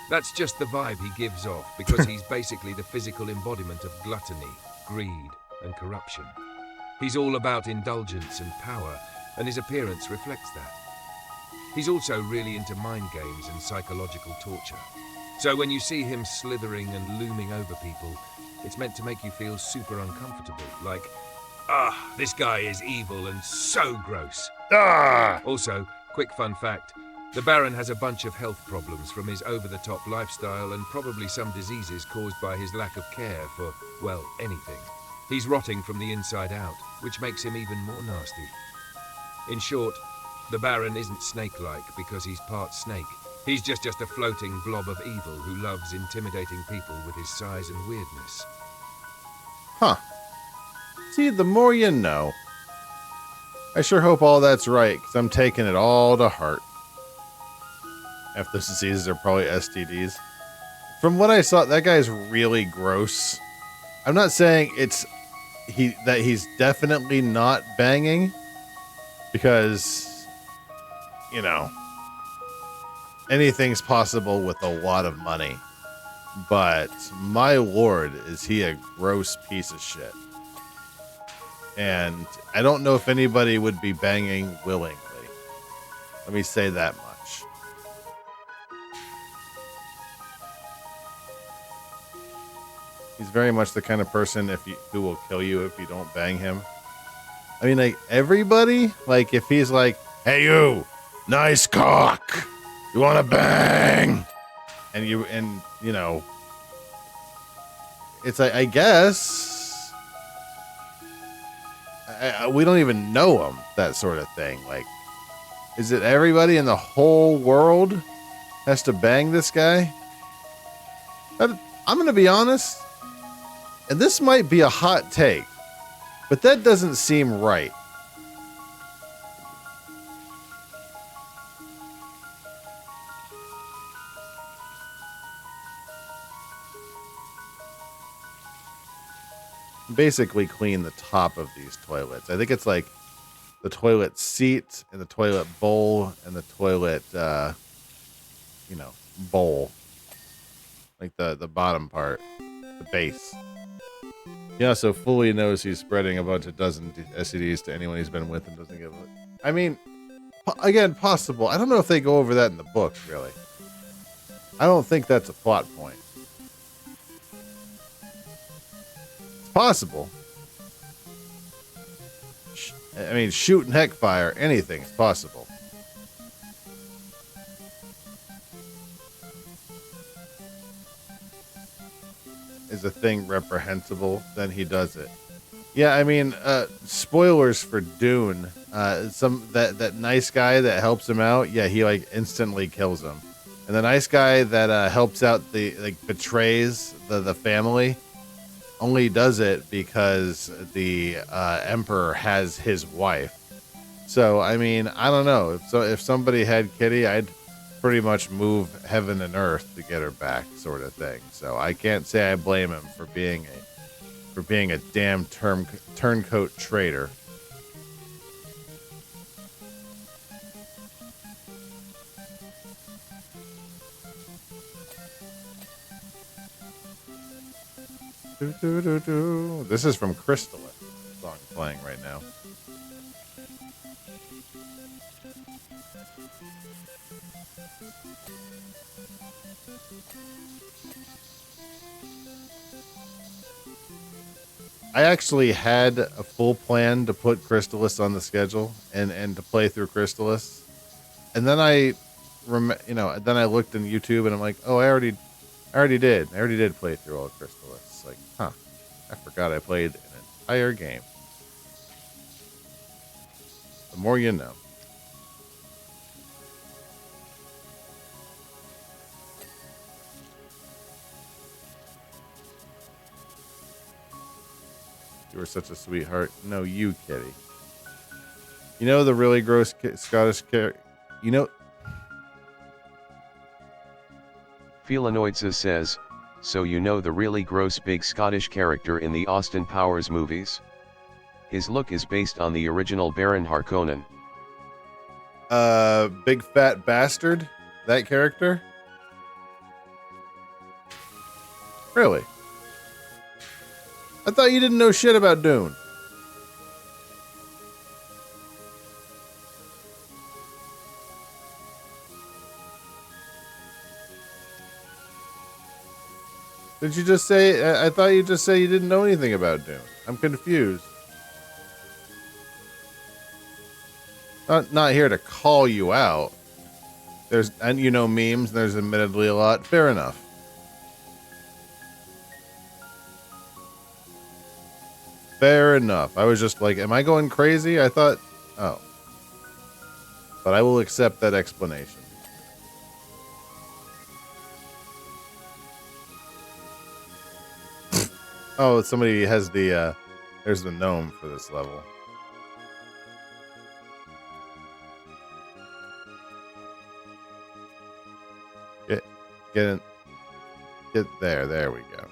That's just the vibe he gives off because he's basically the physical embodiment of gluttony, greed, and corruption. He's all about indulgence and power, and his appearance reflects that. He's also really into mind games and psychological torture. So when you see him slithering and looming over people, it's meant to make you feel super uncomfortable, like, this guy is evil and so gross. Also, quick fun fact, the Baron has a bunch of health problems from his over-the-top lifestyle and probably some diseases caused by his lack of care for, well, anything. He's rotting from the inside out, which makes him even more nasty. In short, the Baron isn't snake-like because he's part snake. He's just a floating blob of evil who loves intimidating people with his size and weirdness. Huh. See, the more you know. I sure hope all that's right, because I'm taking it all to heart. Half those diseases are probably STDs. From what I saw, that guy's really gross. I'm not saying that he's definitely not banging, because, you know, anything's possible with a lot of money. But my lord, is he a gross piece of shit. And I don't know if anybody would be banging willingly. Let me say that much. He's very much the kind of person who will kill you if you don't bang him. I mean, like, everybody, like, if he's like, hey, you, nice cock, you want to bang? And you know, it's like, I guess, we don't even know him, that sort of thing. Like, is it everybody in the whole world has to bang this guy? I'm going to be honest, and this might be a hot take, but that doesn't seem right. Basically clean the top of these toilets. I think it's like the toilet seat and the toilet bowl and the toilet, bowl. Like the bottom part, the base. He also fully knows he's spreading a bunch of dozen STDs to anyone he's been with and doesn't give a... I mean, again, possible. I don't know if they go over that in the book, really. I don't think that's a plot point. It's possible. I mean, shoot and heck fire, anything's possible. Is a thing reprehensible, then he does it. Yeah, I mean, spoilers for Dune. That nice guy that helps him out, yeah, he like instantly kills him. And the nice guy that helps out betrays the family, only does it because the emperor has his wife. So I mean, I don't know. If somebody had Kitty, I'd pretty much move heaven and earth to get her back, sort of thing. So I can't say I blame him for being a damn turncoat traitor. This is from Crystallis, the song playing right now. I actually had a full plan to put Crystallis on the schedule and to play through Crystallis, and then I looked in YouTube and I'm like, oh, I already did play through all of Crystallis. Like, huh, I forgot I played an entire game. The more you know. You were such a sweetheart. No, you, Kitty. You know the really gross Scottish character. You know. Felinoidsa says, so you know the really gross big Scottish character in the Austin Powers movies? His look is based on the original Baron Harkonnen. Big fat bastard? That character? Really? I thought you didn't know shit about Dune. Did you just say... I thought you just said you didn't know anything about Dune. I'm confused. Not here to call you out. And you know memes, there's admittedly a lot. Fair enough. Fair enough. I was just like, am I going crazy? I thought... Oh. But I will accept that explanation. Oh, somebody has the... there's the gnome for this level. Get in. Get there. There we go.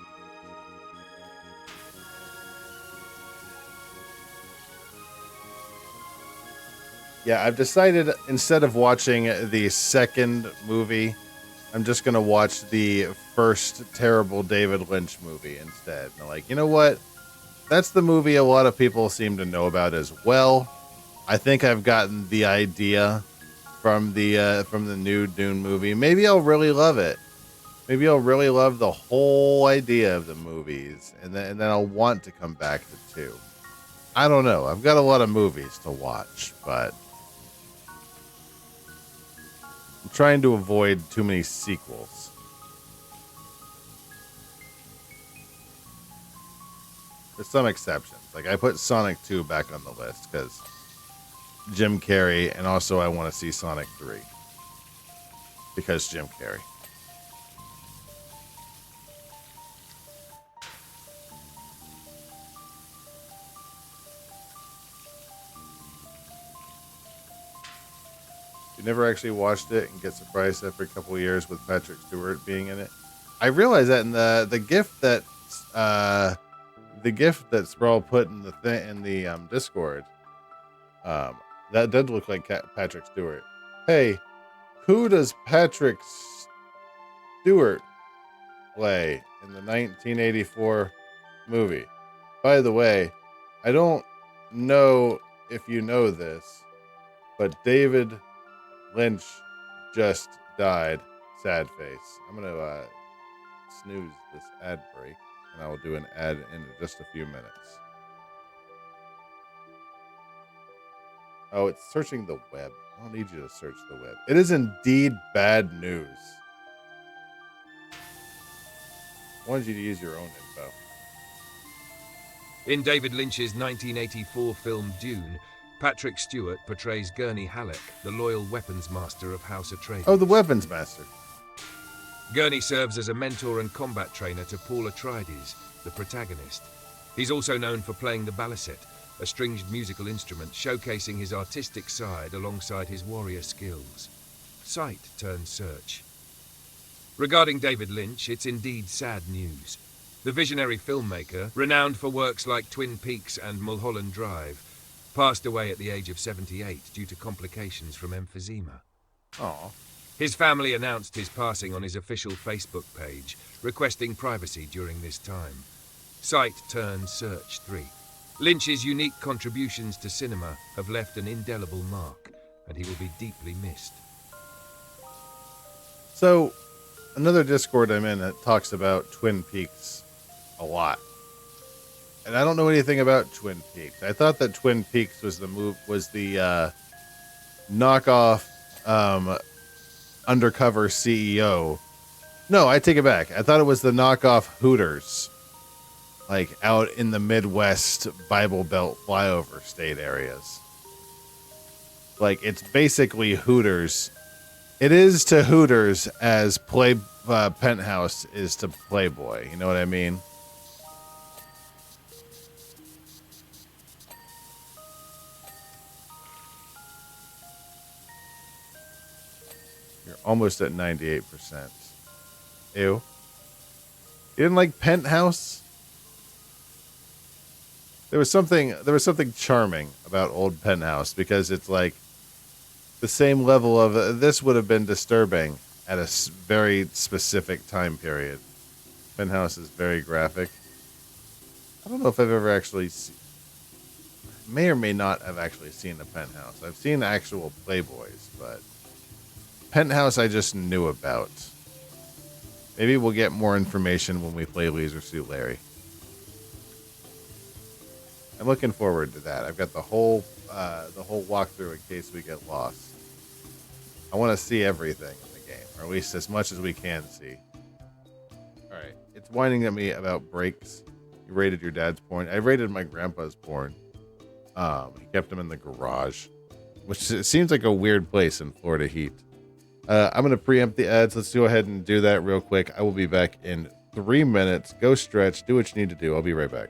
Yeah, I've decided instead of watching the second movie, I'm just going to watch the first terrible David Lynch movie instead. And I'm like, you know what? That's the movie a lot of people seem to know about as well. I think I've gotten the idea from the new Dune movie. Maybe I'll really love it. Maybe I'll really love the whole idea of the movies, and then I'll want to come back to 2. I don't know. I've got a lot of movies to watch, but I'm trying to avoid too many sequels. There's some exceptions. Like I put Sonic 2 back on the list because Jim Carrey, and also I want to see Sonic 3 because Jim Carrey. You never actually watched it and get surprised every couple of years with Patrick Stewart being in it. I realized that in the gift that Sproul put in the Discord, that did look like Patrick Stewart. Hey, who does Patrick Stewart play in the 1984 movie? By the way, I don't know if you know this, but David Lynch just died. Sad face. I'm going to snooze this ad break, and I will do an ad in just a few minutes. Oh, it's searching the web. I don't need you to search the web. It is indeed bad news. I wanted you to use your own info. In David Lynch's 1984 film Dune, Patrick Stewart portrays Gurney Halleck, the loyal weapons master of House Atreides. Oh, the weapons master. Gurney serves as a mentor and combat trainer to Paul Atreides, the protagonist. He's also known for playing the baliset, a stringed musical instrument showcasing his artistic side alongside his warrior skills. Sight turns search. Regarding David Lynch, it's indeed sad news. The visionary filmmaker, renowned for works like Twin Peaks and Mulholland Drive, passed away at the age of 78 due to complications from emphysema. Aw. His family announced his passing on his official Facebook page, requesting privacy during this time. Sight turns search 3. Lynch's unique contributions to cinema have left an indelible mark, and he will be deeply missed. So, another Discord I'm in that talks about Twin Peaks a lot. And I don't know anything about Twin Peaks. I thought that Twin Peaks was the knockoff undercover CEO. No, I take it back. I thought it was the knockoff Hooters, like out in the Midwest Bible Belt flyover state areas. Like it's basically Hooters. It is to Hooters as Penthouse is to Playboy. You know what I mean? You're almost at 98%. Ew. You didn't like Penthouse? There was something charming about old Penthouse because it's like the same level of this would have been disturbing at a very specific time period. Penthouse is very graphic. I don't know if I've ever actually may or may not have actually seen a Penthouse. I've seen actual Playboys, but Penthouse I just knew about. Maybe we'll get more information when we play Leisure Suit Larry. I'm looking forward to that. I've got the whole walkthrough in case we get lost. I want to see everything in the game, or at least as much as we can see. All right, it's whining at me about breaks. You rated your dad's porn. I rated my grandpa's porn. He kept him in the garage, which seems like a weird place in Florida heat. I'm going to preempt the ads. Let's go ahead and do that real quick. I will be back in 3 minutes. Go stretch. Do what you need to do. I'll be right back.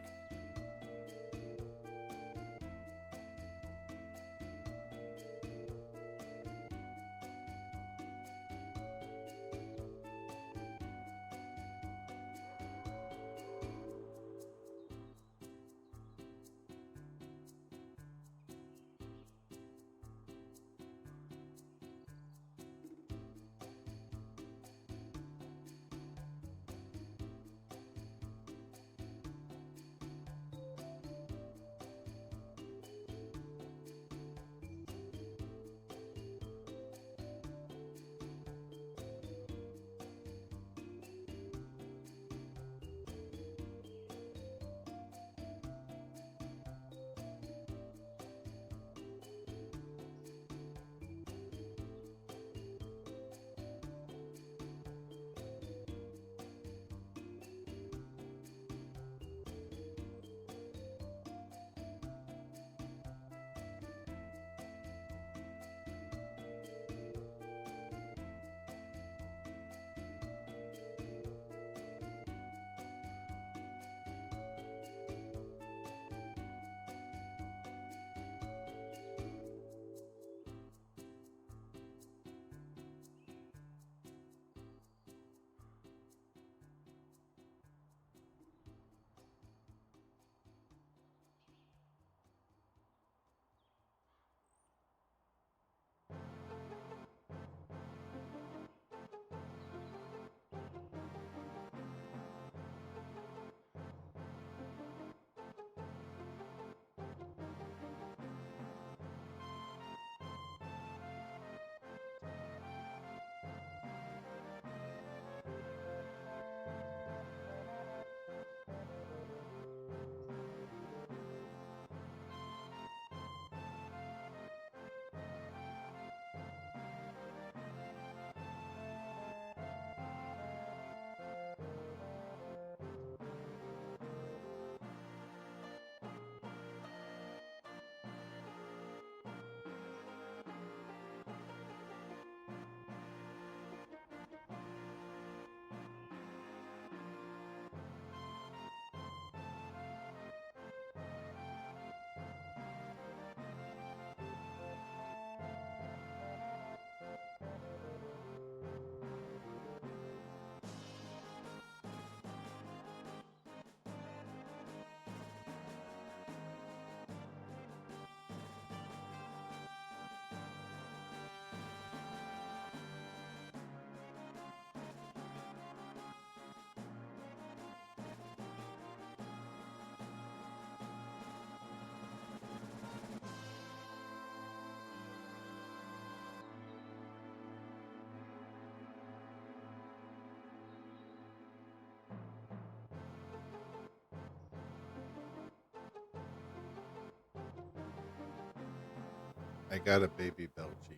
I got a baby bell cheese.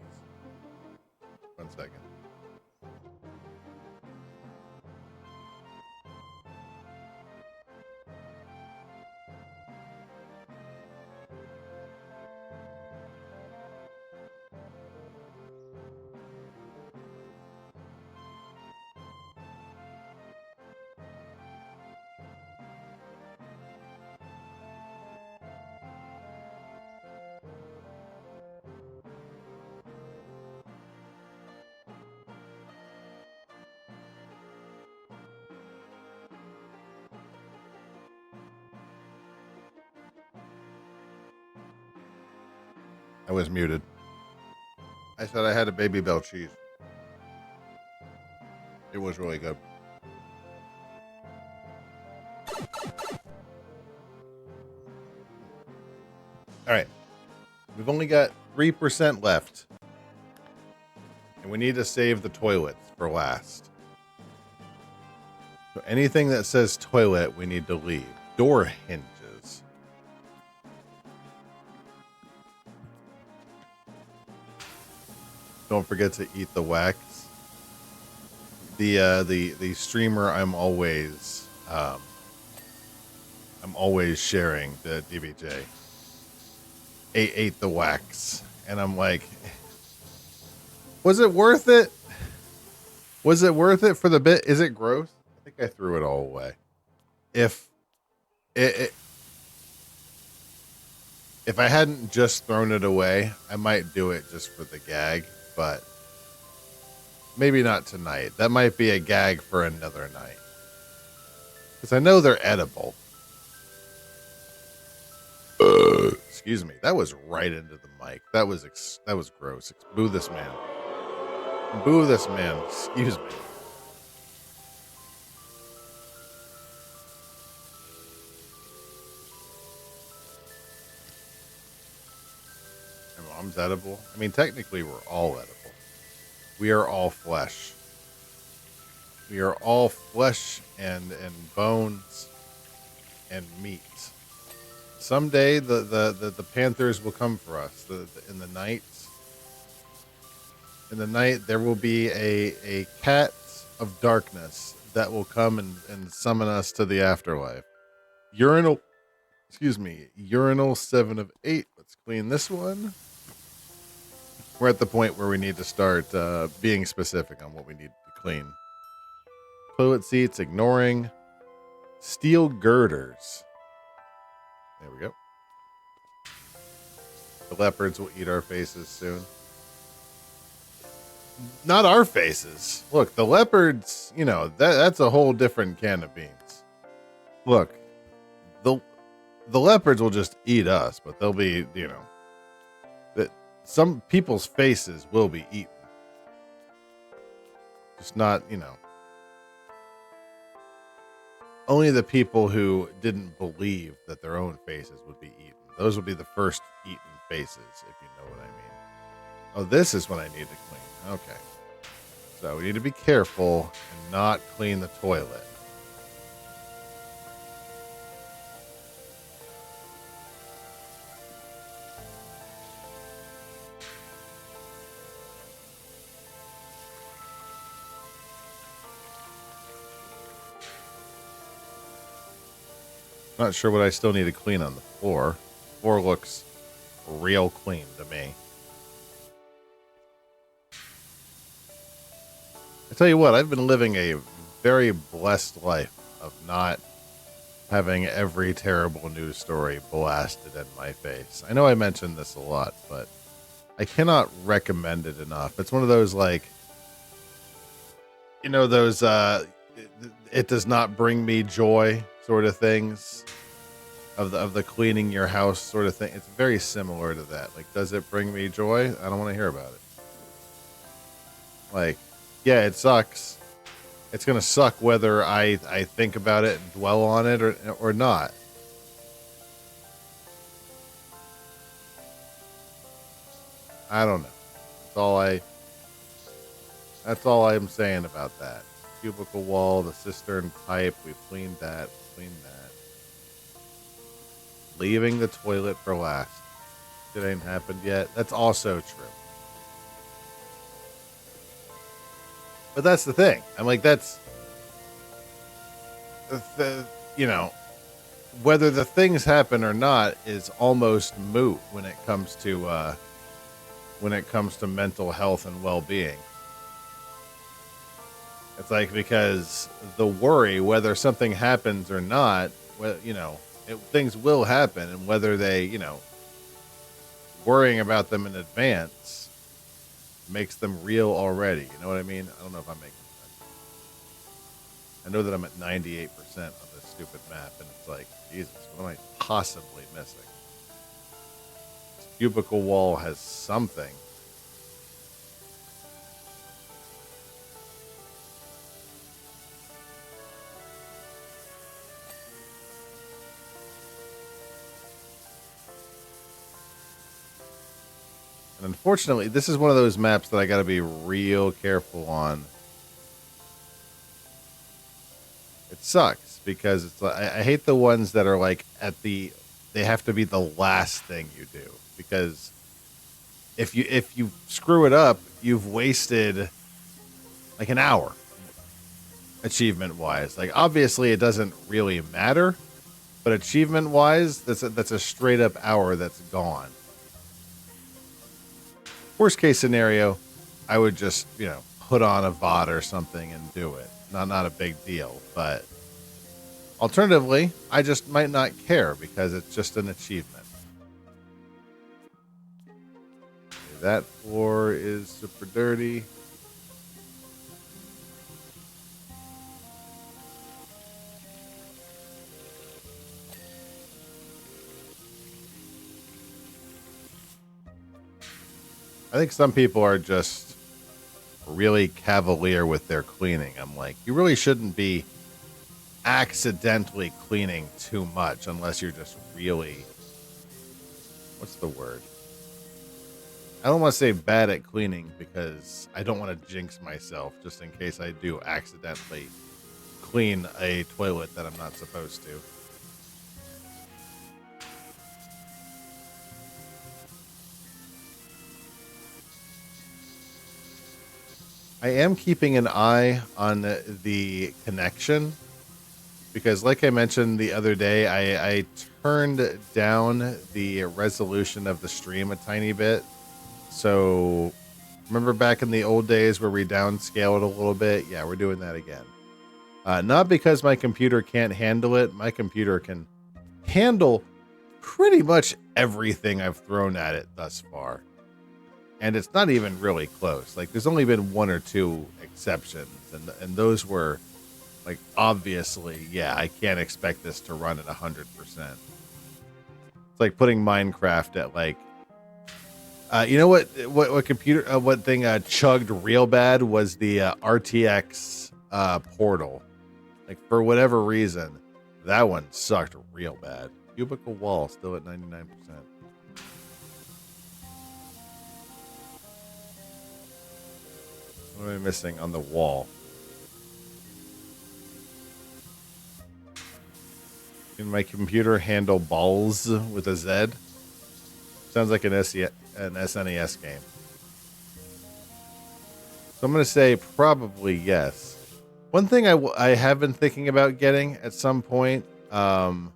1 second. I was muted. I said I had a baby bell cheese. It was really good. All right. We've only got 3% left. And we need to save the toilets for last. So anything that says toilet, we need to leave. Door hinges. Don't forget to eat the wax. The streamer I'm always sharing, the DBJ. Ate the wax. And I'm like, was it worth it? Was it worth it for the bit? Is it gross? I think I threw it all away. If I hadn't just thrown it away, I might do it just for the gag, but maybe not tonight. That might be a gag for another night. Because I know they're edible. Excuse me. That was right into the mic. That was gross. Boo this man. Boo this man. Excuse me. My mom's edible. I mean, technically, we're all edible. We are all flesh. We are all flesh and bones and meat. Someday the Panthers will come for us. In the night. In the night, there will be a cat of darkness that will come and summon us to the afterlife. Urinal 7 of 8. Let's clean this one. We're at the point where we need to start being specific on what we need to clean. Toilet seats, ignoring. Steel girders. There we go. The leopards will eat our faces soon. Not our faces. Look, the leopards, that's a whole different can of beans. Look, the leopards will just eat us, but they'll be, that some people's faces will be eaten. Just not, only the people who didn't believe that their own faces would be eaten. Those would be the first eaten faces, if you know what I mean. Oh, this is what I need to clean. Okay. So we need to be careful and not clean the toilet. Not sure what I still need to clean on the floor. The floor looks real clean to me. I tell you what, I've been living a very blessed life of not having every terrible news story blasted in my face. I know I mentioned this a lot, but I cannot recommend it enough. It's one of those, those it does not bring me joy sort of things, of the cleaning your house sort of thing. It's very similar to that. Does it bring me joy? I don't want to hear about it. Yeah, it sucks. It's going to suck whether I think about it and dwell on it or not. I don't know. That's all I'm saying about that. Cubicle wall, the cistern pipe, we've cleaned that. Leaving the toilet for last. It ain't happened yet. That's also true. But that's the thing. I'm like, that's the, you know, whether the things happen or not is almost moot when it comes to mental health and well-being. It's like, because the worry, whether something happens or not, well, you know, things will happen, and whether they, you know, worrying about them in advance makes them real already. You know what I mean? I don't know if I'm making sense. I know that I'm at 98% of this stupid map, and it's like, Jesus, what am I possibly missing? This cubicle wall has something. And unfortunately, this is one of those maps that I got to be real careful on. It sucks because it's like, I hate the ones that are like they have to be the last thing you do, because if you screw it up, you've wasted like an hour achievement wise. Like, obviously it doesn't really matter, but achievement wise, that's a straight up hour that's gone. Worst case scenario, I would just, you know, put on a VOD or something and do it. Not a big deal, but alternatively, I just might not care because it's just an achievement. Okay, that floor is super dirty. I think some people are just really cavalier with their cleaning. I'm like, you really shouldn't be accidentally cleaning too much unless you're just really, what's the word? I don't want to say bad at cleaning, because I don't want to jinx myself just in case I do accidentally clean a toilet that I'm not supposed to. I am keeping an eye on the connection, because like I mentioned the other day, I turned down the resolution of the stream a tiny bit. So remember back in the old days where we downscaled a little bit? Yeah, we're doing that again. Not because my computer can't handle it. My computer can handle pretty much everything I've thrown at it thus far. And it's not even really close. Like, there's only been one or two exceptions, and those were, like, obviously, yeah, I can't expect this to run at 100%. It's like putting Minecraft at, like, you know what computer, what thing chugged real bad was the RTX Portal. Like, for whatever reason, that one sucked real bad. Cubicle wall still at 99%. What am I missing on the wall? Can my computer handle balls with a Z? Sounds like an SNES game. So I'm going to say probably yes. One thing I have been thinking about getting at some point, I've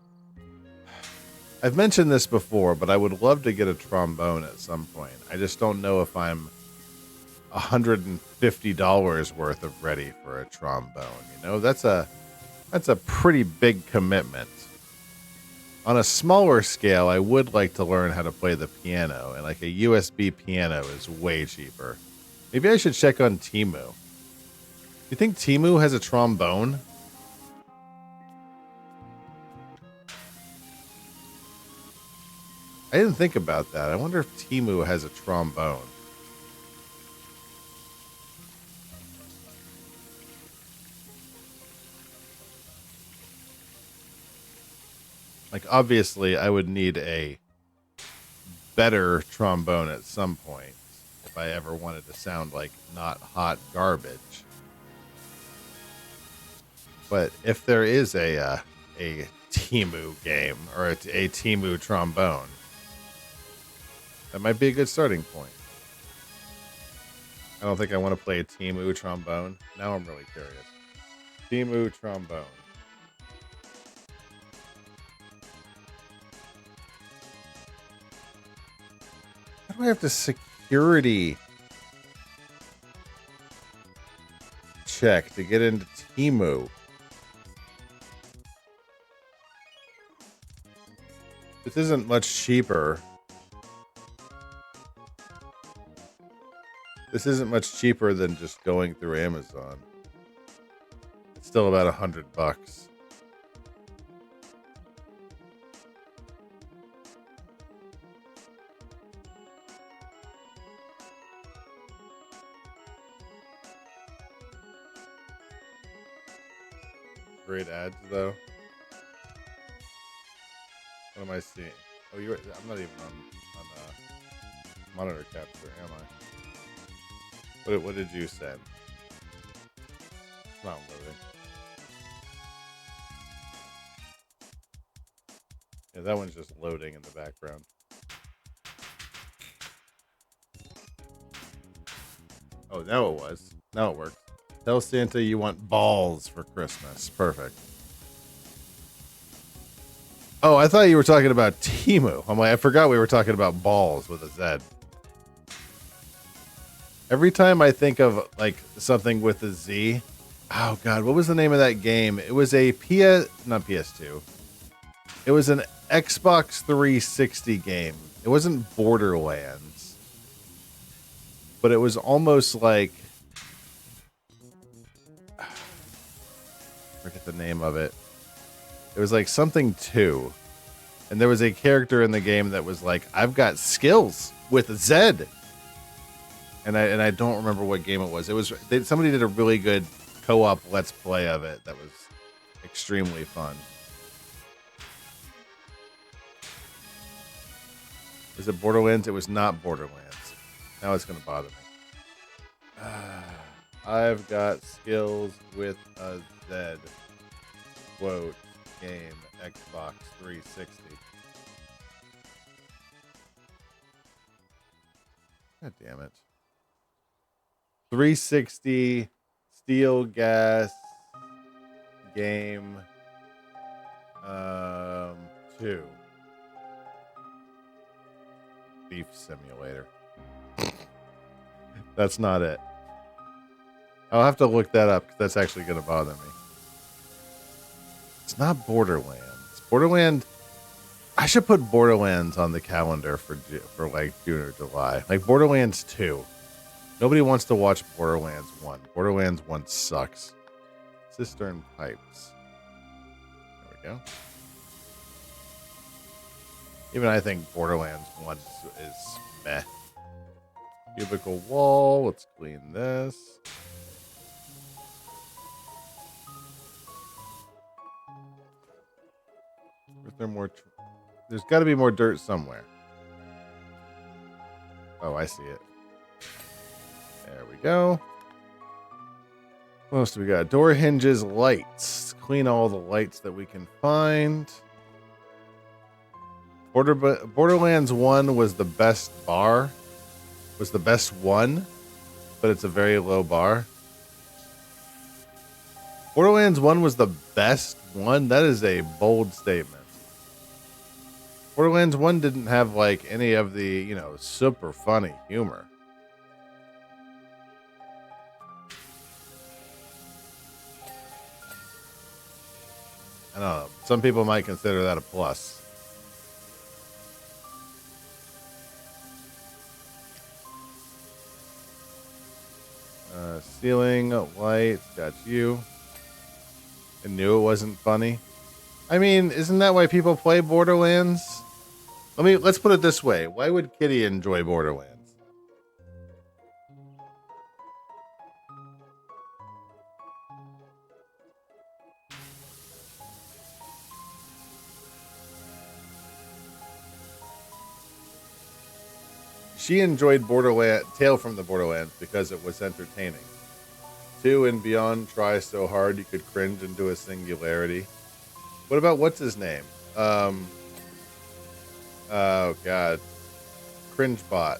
mentioned this before, but I would love to get a trombone at some point. I just don't know if I'm $150 worth of ready for a trombone. You know, that's a pretty big commitment. On a smaller scale, I would like to learn how to play the piano, and like a USB piano is way cheaper. Maybe I should check on Temu. You think Temu has a trombone? I didn't think about that. I wonder if Temu has a trombone. Like, obviously, I would need a better trombone at some point if I ever wanted to sound like not hot garbage. But if there is a Temu game or a Temu trombone, That might be a good starting point. I don't think I want to play a Timu trombone. Now I'm really curious. Timu trombone. How do I have to security check to get into Timu? This isn't much cheaper. This isn't much cheaper than just going through Amazon. It's still about $100. Great ads though. What am I seeing? Oh, I'm not even on monitor capture, am I? What did you send? It's not loading. Yeah, that one's just loading in the background. Oh, now it was. Now it works. Tell Santa you want balls for Christmas. Perfect. Oh, I thought you were talking about Timu. I'm like, I forgot we were talking about balls with a Z. Every time I think of like something with a Z, oh god, what was the name of that game? It was a not PS2. It was an Xbox 360 game. It wasn't Borderlands, but it was almost like, forget the name of it. It was like something 2, and there was a character in the game that was like, I've got skills with a Z. And I don't remember what game it was. Somebody did a really good co-op let's play of it that was extremely fun. Was it Borderlands? It was not Borderlands. Now it's going to bother me. I've got skills with a Z. Quote, game, Xbox 360. God damn it. 360 steel gas game 2 Thief Simulator. That's not it. I'll have to look that up because that's actually going to bother me. It's not Borderlands. Borderlands. I should put Borderlands on the calendar for like June or July. Like Borderlands 2. Nobody wants to watch Borderlands 1. Borderlands 1 sucks. Cistern pipes. There we go. Even I think Borderlands 1 is meh. Cubicle wall. Let's clean this. Is there more? There's got to be more dirt somewhere. Oh, I see it. There we go. What else do we got? Door hinges, lights. Clean all the lights that we can find. Borderlands 1 was the best bar. Was the best one, but it's a very low bar. Borderlands 1 was the best one? That is a bold statement. Borderlands 1 didn't have like any of the, super funny humor. I don't know. Some people might consider that a plus. Ceiling lights, got you. I knew it wasn't funny. I mean, isn't that why people play Borderlands? Let's put it this way. Why would Kitty enjoy Borderlands? She enjoyed Tale from the Borderlands because it was entertaining. 2 and beyond try so hard you could cringe into a singularity. What about what's his name? Oh god. Cringe bot.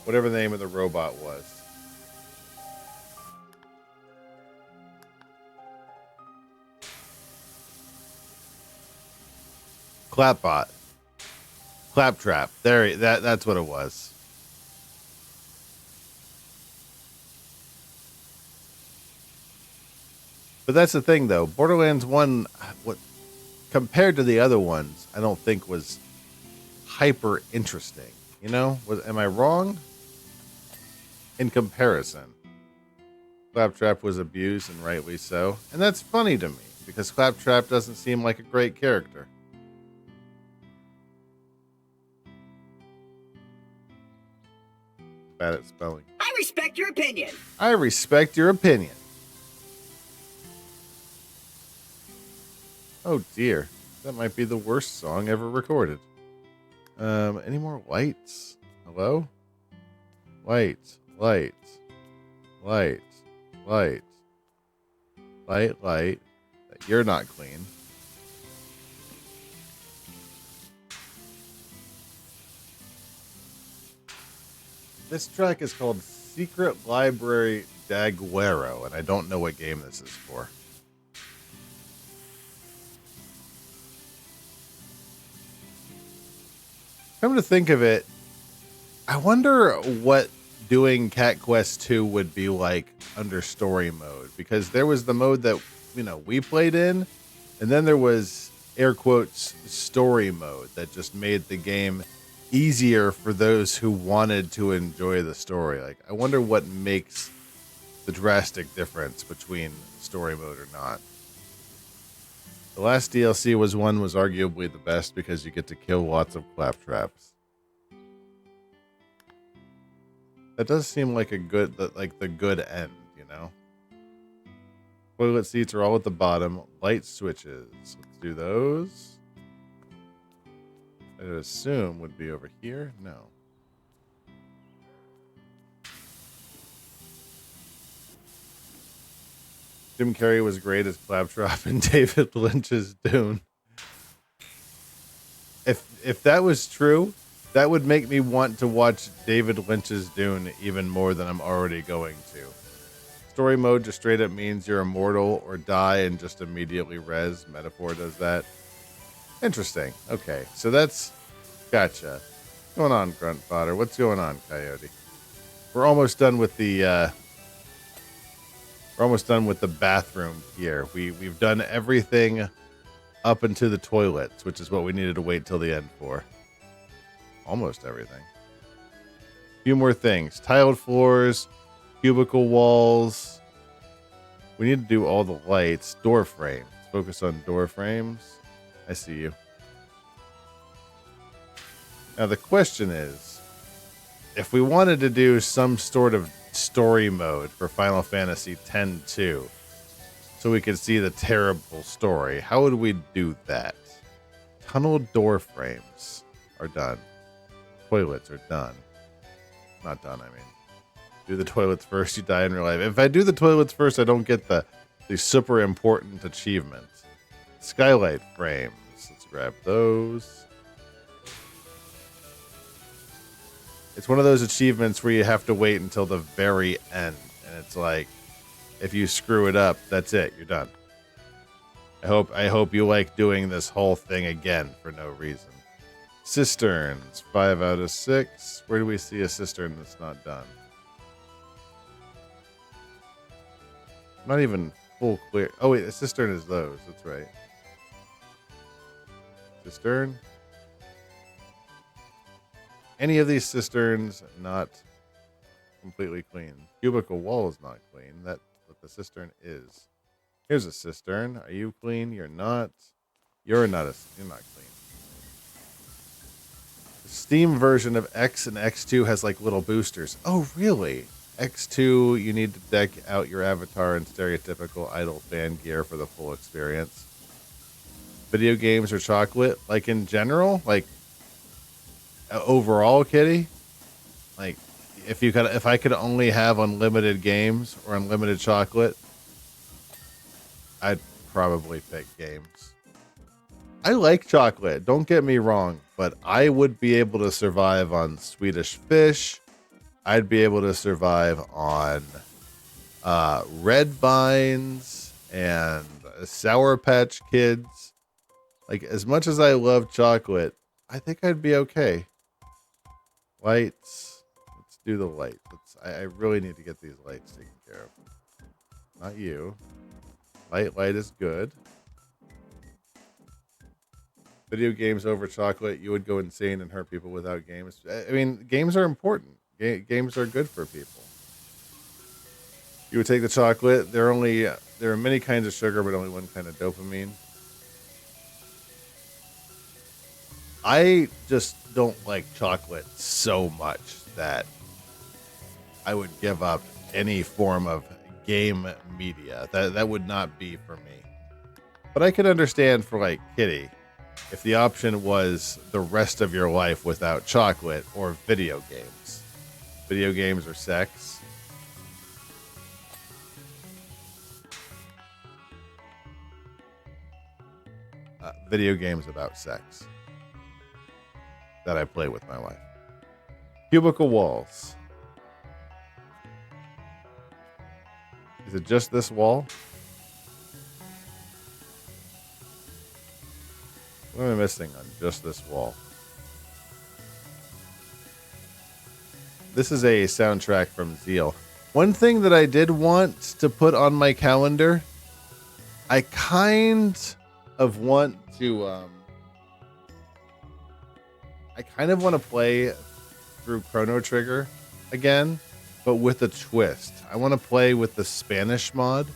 Whatever the name of the robot was. Clapbot. Claptrap. That's what it was. But that's the thing though. Borderlands 1 what compared to the other ones, I don't think was hyper interesting. You know? Am I wrong? In comparison. Claptrap was abused and rightly so. And that's funny to me because Claptrap doesn't seem like a great character. Bad at spelling. I respect your opinion. I respect your opinion. Oh dear. That might be the worst song ever recorded. Any more lights? Hello? Lights. Lights. Lights. Lights. Light, light. You're not clean. This track is called Secret Library Daguerreo, and I don't know what game this is for. Come to think of it, I wonder what doing Cat Quest 2 would be like under story mode, because there was the mode that, you know, we played in, and then there was air quotes story mode that just made the game easier for those who wanted to enjoy the story. Like, I wonder what makes the drastic difference between story mode or not. The last DLC was arguably the best because you get to kill lots of claptraps. That does seem like a good, like the good end, you know? Toilet seats are all at the bottom. Light switches. Let's do those. I'd assume would be over here. No. Jim Carrey was great as Claptrap in David Lynch's Dune. If that was true, that would make me want to watch David Lynch's Dune even more than I'm already going to. Story mode just straight up means you're immortal or die and just immediately res. Metaphor does that. Interesting. Okay, so that's gotcha. What's going on, Grunt Fodder? What's going on, Coyote? We're almost done with the bathroom here. We've done everything up into the toilets, which is what we needed to wait till the end for. Almost everything. A few more things. Tiled floors, cubicle walls. We need to do all the lights. Door frames. Focus on door frames. I see you. Now the question is, if we wanted to do some sort of story mode for Final Fantasy X-2, so we could see the terrible story, how would we do that? Tunnel door frames are done. Toilets are done. Not done, I mean. Do the toilets first, you die in real life. If I do the toilets first, I don't get the super important achievement. Skylight frames. Let's grab those. It's one of those achievements where you have to wait until the very end. And it's like, if you screw it up, that's it. You're done. I hope you like doing this whole thing again for no reason. Cisterns, 5 out of 6. Where do we see a cistern that's not done? Not even full clear. Oh wait, a cistern is those. That's right. Cistern. Any of these cisterns not completely clean. Cubicle wall is not clean. That's what the cistern is. Here's a cistern. Are you clean? You're not. You're not clean. The Steam version of X and X2 has like little boosters. Oh, really? X2, you need to deck out your avatar in stereotypical idle fan gear for the full experience. Video games are chocolate, like in general, like overall, Kitty. Like if I could only have unlimited games or unlimited chocolate, I'd probably pick games. I like chocolate. Don't get me wrong. but I would be able to survive on Swedish Fish. I'd be able to survive on Red Vines and Sour Patch Kids. Like, as much as I love chocolate, I think I'd be okay. Lights. Let's do the light. I really need to get these lights taken care of. Not you. Light is good. Video games over chocolate. You would go insane and hurt people without games. I mean, games are important. Games are good for people. You would take the chocolate. There are many kinds of sugar, but only one kind of dopamine. I just don't like chocolate so much that I would give up any form of game media. That would not be for me. But I could understand for like Kitty, if the option was the rest of your life without chocolate or video games. Video games or sex. Video games about sex that I play with my wife. Cubicle walls. Is it just this wall? What am I missing on just this wall? This is a soundtrack from Zeal. One thing that I did want to put on my calendar, I kind of want to play through Chrono Trigger again, but with a twist. I want to play with the Spanish mod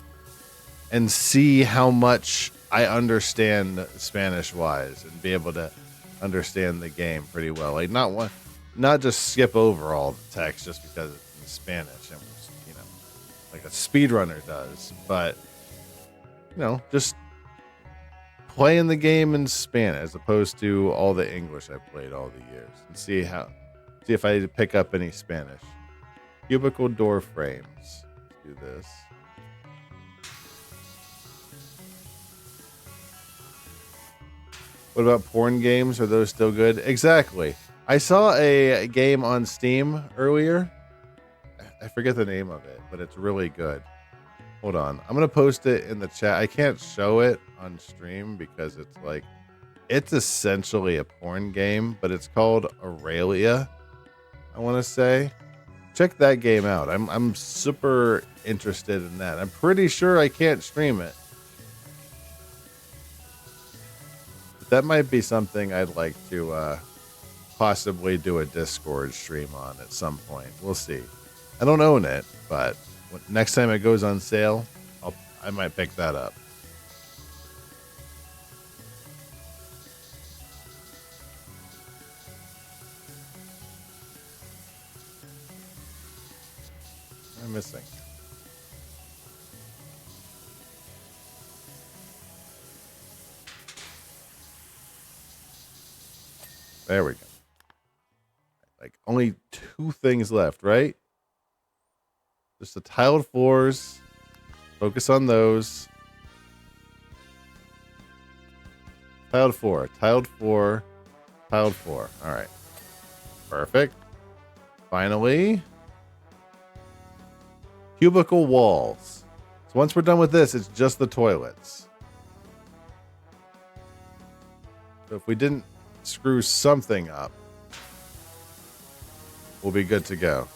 and see how much I understand Spanish wise and be able to understand the game pretty well. Like not just skip over all the text just because it's in Spanish and like a speedrunner does, but just playing the game in Spanish as opposed to all the English I've played all the years and see if I pick up any Spanish. Cubicle door frames. Let's do this. What about porn games? Are those still good? Exactly. I saw a game on Steam earlier. I forget the name of it, but it's really good. Hold on. I'm going to post it in the chat. I can't show it on stream because it's essentially a porn game, but it's called Aurelia, I want to say. Check that game out. I'm super interested in that. I'm pretty sure I can't stream it. But that might be something I'd like to possibly do a Discord stream on at some point. We'll see. I don't own it, but next time it goes on sale, I might pick that up. What am I missing? There we go. Like only 2 things left, right? Just the tiled floors. Focus on those. Tiled floor, tiled floor, tiled floor. All right. Perfect. Finally. Cubicle walls. So once we're done with this, it's just the toilets. So if we didn't screw something up, we'll be good to go.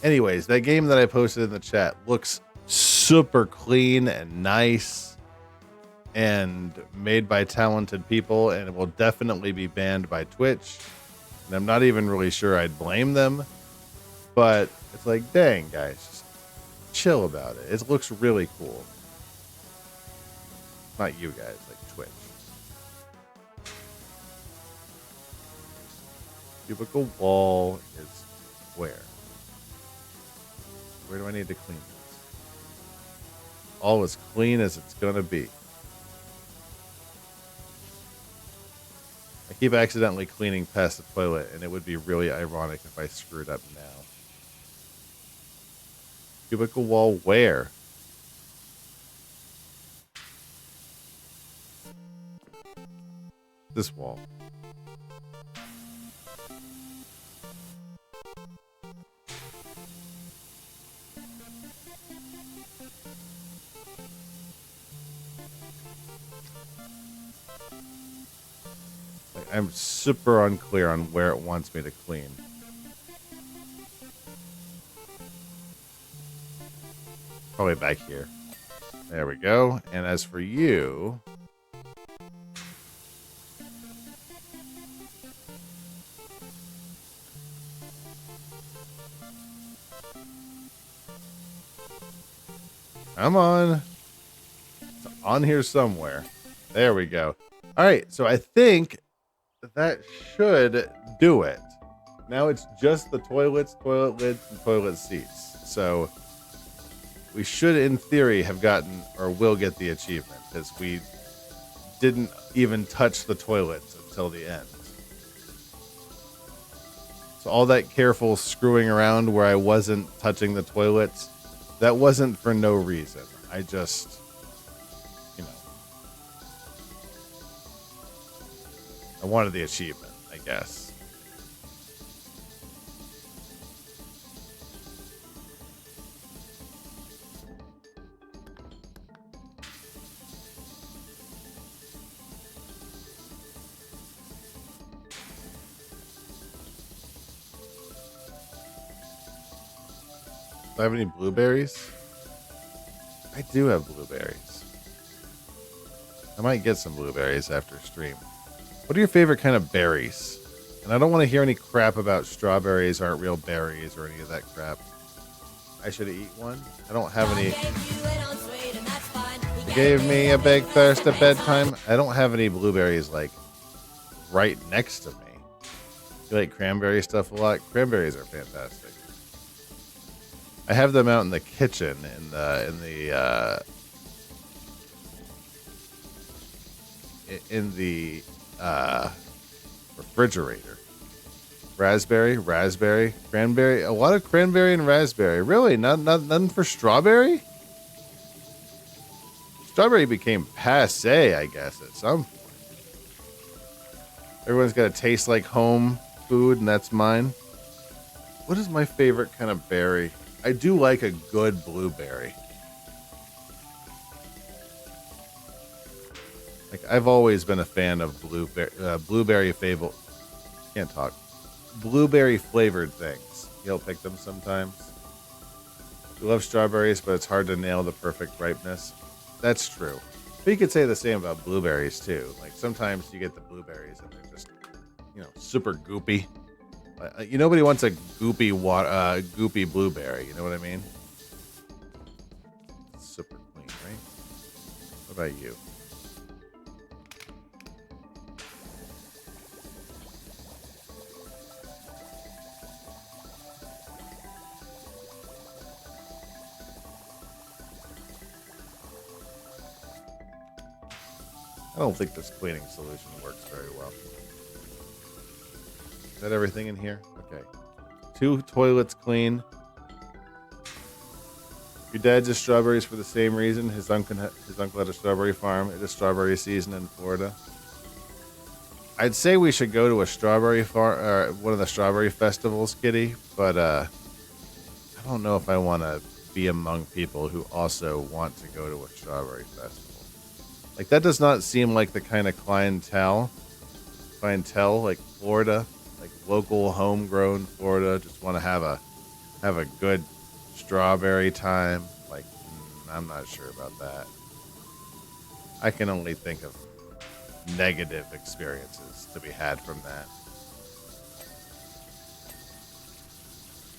Anyways, that game that I posted in the chat looks super clean and nice and made by talented people, and it will definitely be banned by Twitch. And I'm not even really sure I'd blame them, but it's like, dang, guys, just chill about it. It looks really cool. Not you guys, like Twitch. Cubicle wall is where? Where do I need to clean this? All as clean as it's gonna be. I keep accidentally cleaning past the toilet, and it would be really ironic if I screwed up now. Cubicle wall where? This wall. Like, I'm super unclear on where it wants me to clean. Probably back here. There we go. And as for you, come on. It's on here somewhere. There we go. All right. So I think that should do it. Now it's just the toilets, toilet lids, and toilet seats. So we should, in theory, have gotten or will get the achievement because we didn't even touch the toilets until the end. So all that careful screwing around where I wasn't touching the toilets, that wasn't for no reason. I just, I wanted the achievement, I guess. Do I have any blueberries? I do have blueberries. I might get some blueberries after stream. What are your favorite kind of berries? And I don't want to hear any crap about strawberries aren't real berries or any of that crap. I should eat one. I don't have any. They gave me a big thirst at bedtime. I don't have any blueberries like right next to me. You like cranberry stuff a lot? Cranberries are fantastic. I have them out in the kitchen in the refrigerator. Raspberry, cranberry. A lot of cranberry and raspberry. Really? Nothing for strawberry? Strawberry became passé, I guess, at some point. Everyone's got to taste like home food, and that's mine. What is my favorite kind of berry? I do like a good blueberry. Like, I've always been a fan of blueberry fable. Can't talk. Blueberry flavored things. You'll pick them sometimes. You love strawberries, but it's hard to nail the perfect ripeness. That's true. But you could say the same about blueberries too. Like, sometimes you get the blueberries and they're just, super goopy. Nobody wants a goopy blueberry. You know what I mean? Super clean, right? What about you? I don't think this cleaning solution works very well. Is that everything in here? Okay. 2 toilets clean. Your dad just strawberries for the same reason. His uncle had a strawberry farm. It is strawberry season in Florida. I'd say we should go to a strawberry farm or one of the strawberry festivals, Kitty. But I don't know if I want to be among people who also want to go to a strawberry festival. Like, that does not seem like the kind of clientele like Florida. Like local homegrown Florida, just want to have a good strawberry time. Like, I'm not sure about that. I can only think of negative experiences to be had from that.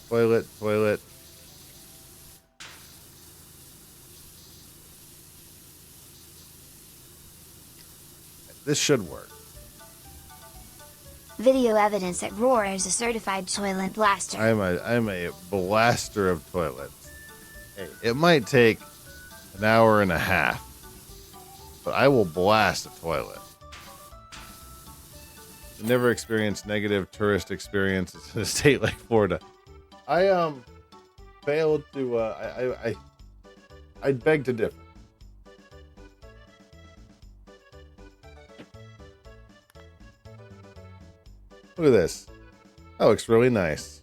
Toilet. This should work. Video evidence that Roar is a certified toilet blaster. I'm a blaster of toilets. Hey, it might take an hour and a half, but I will blast a toilet. I've never experienced negative tourist experiences in a state like Florida. I failed to I'd beg to differ. Look at this. That looks really nice.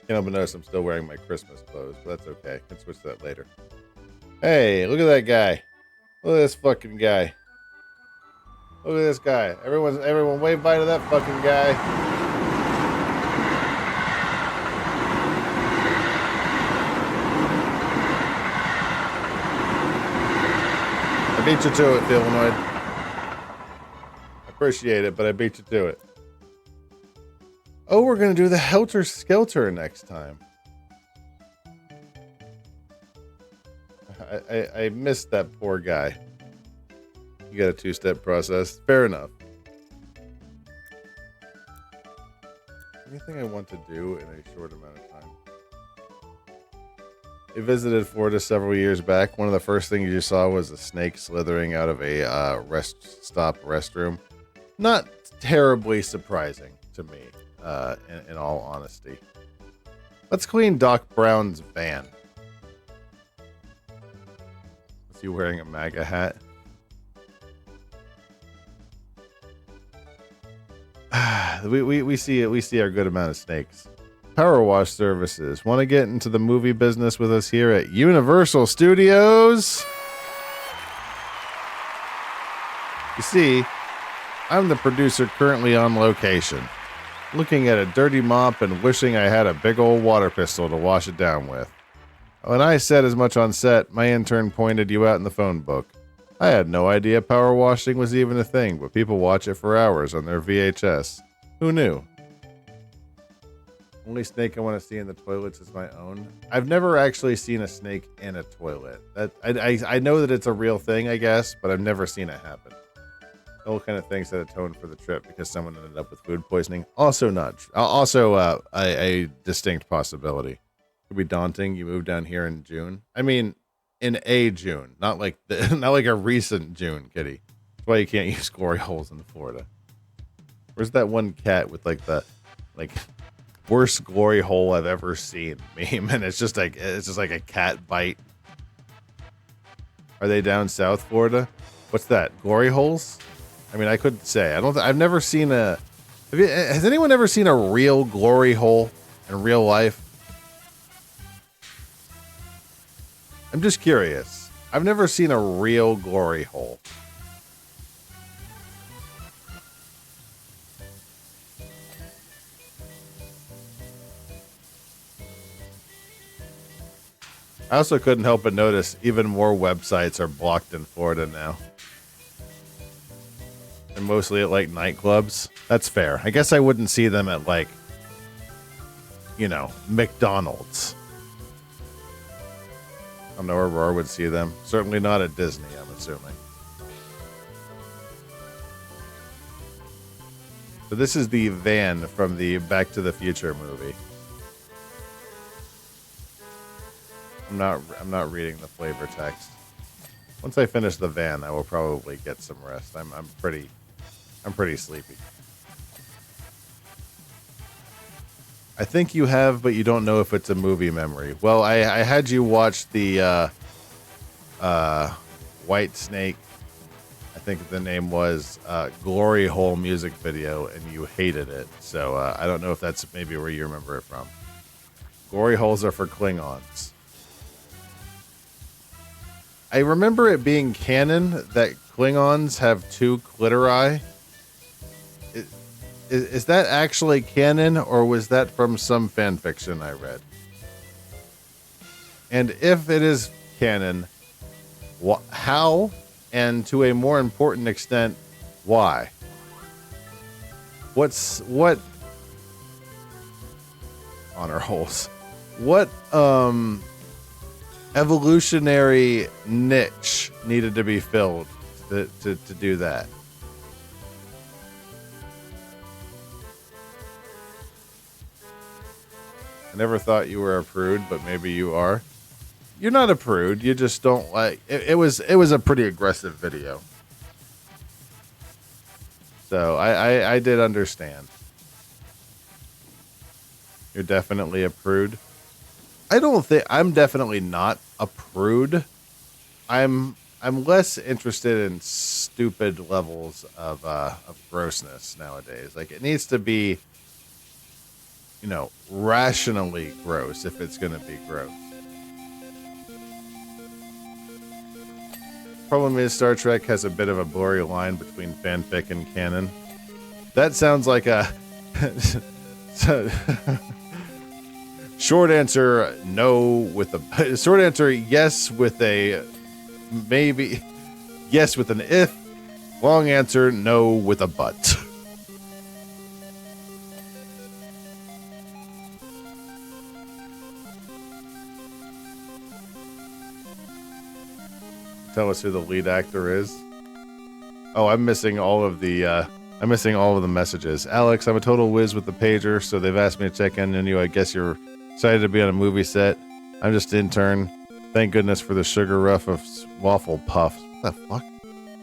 Can't help but notice I'm still wearing my Christmas clothes, but that's okay. I can switch that later. Hey, look at that guy. Look at this fucking guy. Look at this guy. Everyone wave bye to that fucking guy. I beat you to it, Illinois. I appreciate it, but I beat you to it. Oh, we're gonna do the Helter Skelter next time. I missed that poor guy. You got a two-step process. Fair enough. Anything I want to do in a short amount of time. I visited Florida several years back. One of the first things you saw was a snake slithering out of a rest stop restroom. Not terribly surprising to me, in all honesty. Let's clean Doc Brown's van. Is he wearing a MAGA hat? We see our good amount of snakes. Power wash services. Want to get into the movie business with us here at Universal Studios? You see, I'm the producer currently on location, looking at a dirty mop and wishing I had a big old water pistol to wash it down with. When I said as much on set, my intern pointed you out in the phone book. I had no idea power washing was even a thing, but people watch it for hours on their VHS. Who knew? Only snake I want to see in the toilets is my own. I've never actually seen a snake in a toilet. I know that it's a real thing, I guess, but I've never seen it happen. All kind of things that atone for the trip because someone ended up with food poisoning. Also a distinct possibility. Could be daunting. You move down here in June. I mean, in a June, not like a recent June, Kitty. That's why you can't use glory holes in Florida. Where's that one cat with the worst glory hole I've ever seen meme? And it's just like a cat bite. Are they down South Florida? What's that? Glory holes? I mean, I couldn't say. I've never seen has anyone ever seen a real glory hole in real life? I'm just curious. I've never seen a real glory hole. I also couldn't help but notice even more websites are blocked in Florida now. And mostly at nightclubs. That's fair. I guess I wouldn't see them at McDonald's. I don't know where Roar would see them. Certainly not at Disney, I'm assuming. So this is the van from the Back to the Future movie. I'm not reading the flavor text. Once I finish the van, I will probably get some rest. I'm pretty sleepy. I think you have, but you don't know if it's a movie memory. Well, I had you watch the White Snake, I think the name was, Glory Hole music video, and you hated it. So I don't know if that's maybe where you remember it from. Glory holes are for Klingons. I remember it being canon that Klingons have 2 clitori. Is that actually canon, or was that from some fan fiction I read? And if it is canon, how, and to a more important extent, why? What honor holes? What evolutionary niche needed to be filled to do that? I never thought you were a prude, but maybe you are. You're not a prude. You just don't like it. It was a pretty aggressive video. So I did understand. You're definitely a prude. I don't think I'm definitely not a prude. I'm I'm less interested in stupid levels of grossness nowadays. Like it needs to be, rationally gross if it's going to be gross. Problem is, Star Trek has a bit of a blurry line between fanfic and canon. That sounds like a short answer no with a short answer yes with a maybe, yes with an if, long answer no with a but. Tell us who the lead actor is. Oh, I'm missing all of the messages. Alex, I'm a total whiz with the pager, so they've asked me to check in on you. I guess you're excited to be on a movie set. I'm just an intern. Thank goodness for the sugar rush of waffle puffs. What the fuck?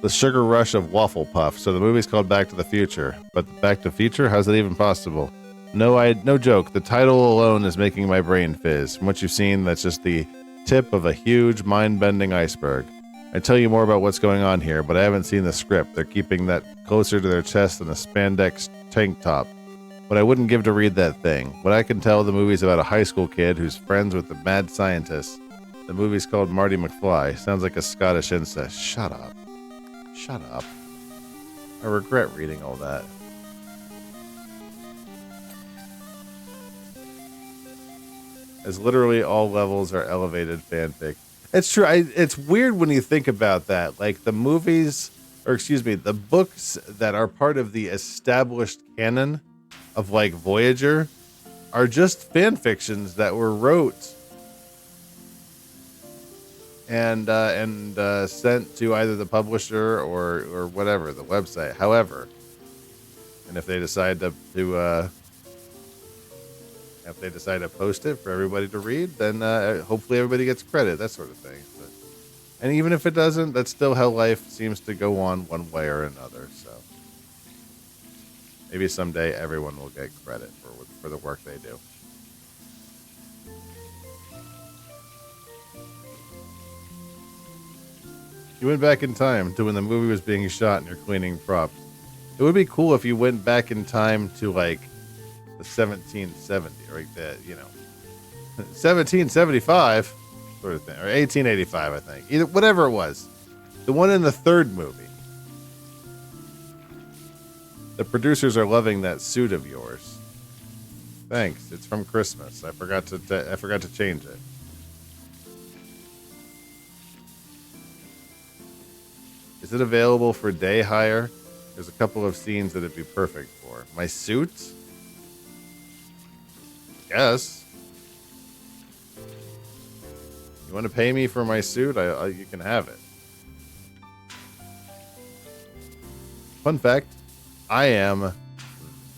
The sugar rush of waffle puff. So the movie's called Back to the Future, but Back to the Future? How's that even possible? No joke. The title alone is making my brain fizz. From what you've seen, that's just the tip of a huge mind-bending iceberg. I tell you more about what's going on here, but I haven't seen the script. They're keeping that closer to their chest than a spandex tank top. But I wouldn't give to read that thing. What I can tell, the movie's about a high school kid who's friends with the mad scientist. The movie's called Marty McFly. Sounds like a Scottish incest. Shut up. Shut up. I regret reading all that. As literally all levels are elevated fanfic. It's true. It's weird when you think about that. Like the the books that are part of the established canon of like Voyager are just fan fictions that were wrote and sent to either the publisher or whatever, the website. However, and if they decide to post it for everybody to read, then hopefully everybody gets credit, that sort of thing. And even if it doesn't, that's still how life seems to go on one way or another. So maybe someday everyone will get credit for the work they do. You went back in time to when the movie was being shot and you're cleaning props. It would be cool if you went back in time to like the 1770 or like the 1775 sort of thing, or 1885, I think. Either whatever it was, the one in the third movie. The producers are loving that suit of yours. Thanks. It's from Christmas. I forgot to change it. Is it available for day hire? There's a couple of scenes that it'd be perfect for. My suit? Yes. You want to pay me for my suit? You can have it. Fun fact, I am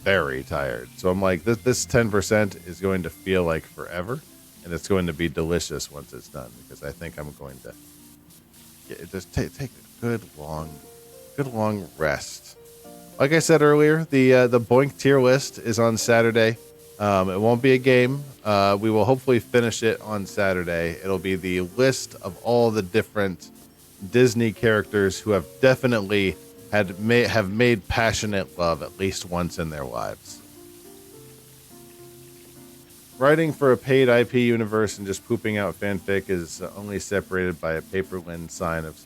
very tired. So I'm like, this 10% is going to feel like forever, and it's going to be delicious once it's done, because I think I'm going to just take a good long rest. Like I said earlier, the Boink tier list is on Saturday. It won't be a game. We will hopefully finish it on Saturday. It'll be the list of all the different Disney characters who have definitely have made passionate love at least once in their lives. Writing for a paid IP universe and just pooping out fanfic is only separated by a paper line of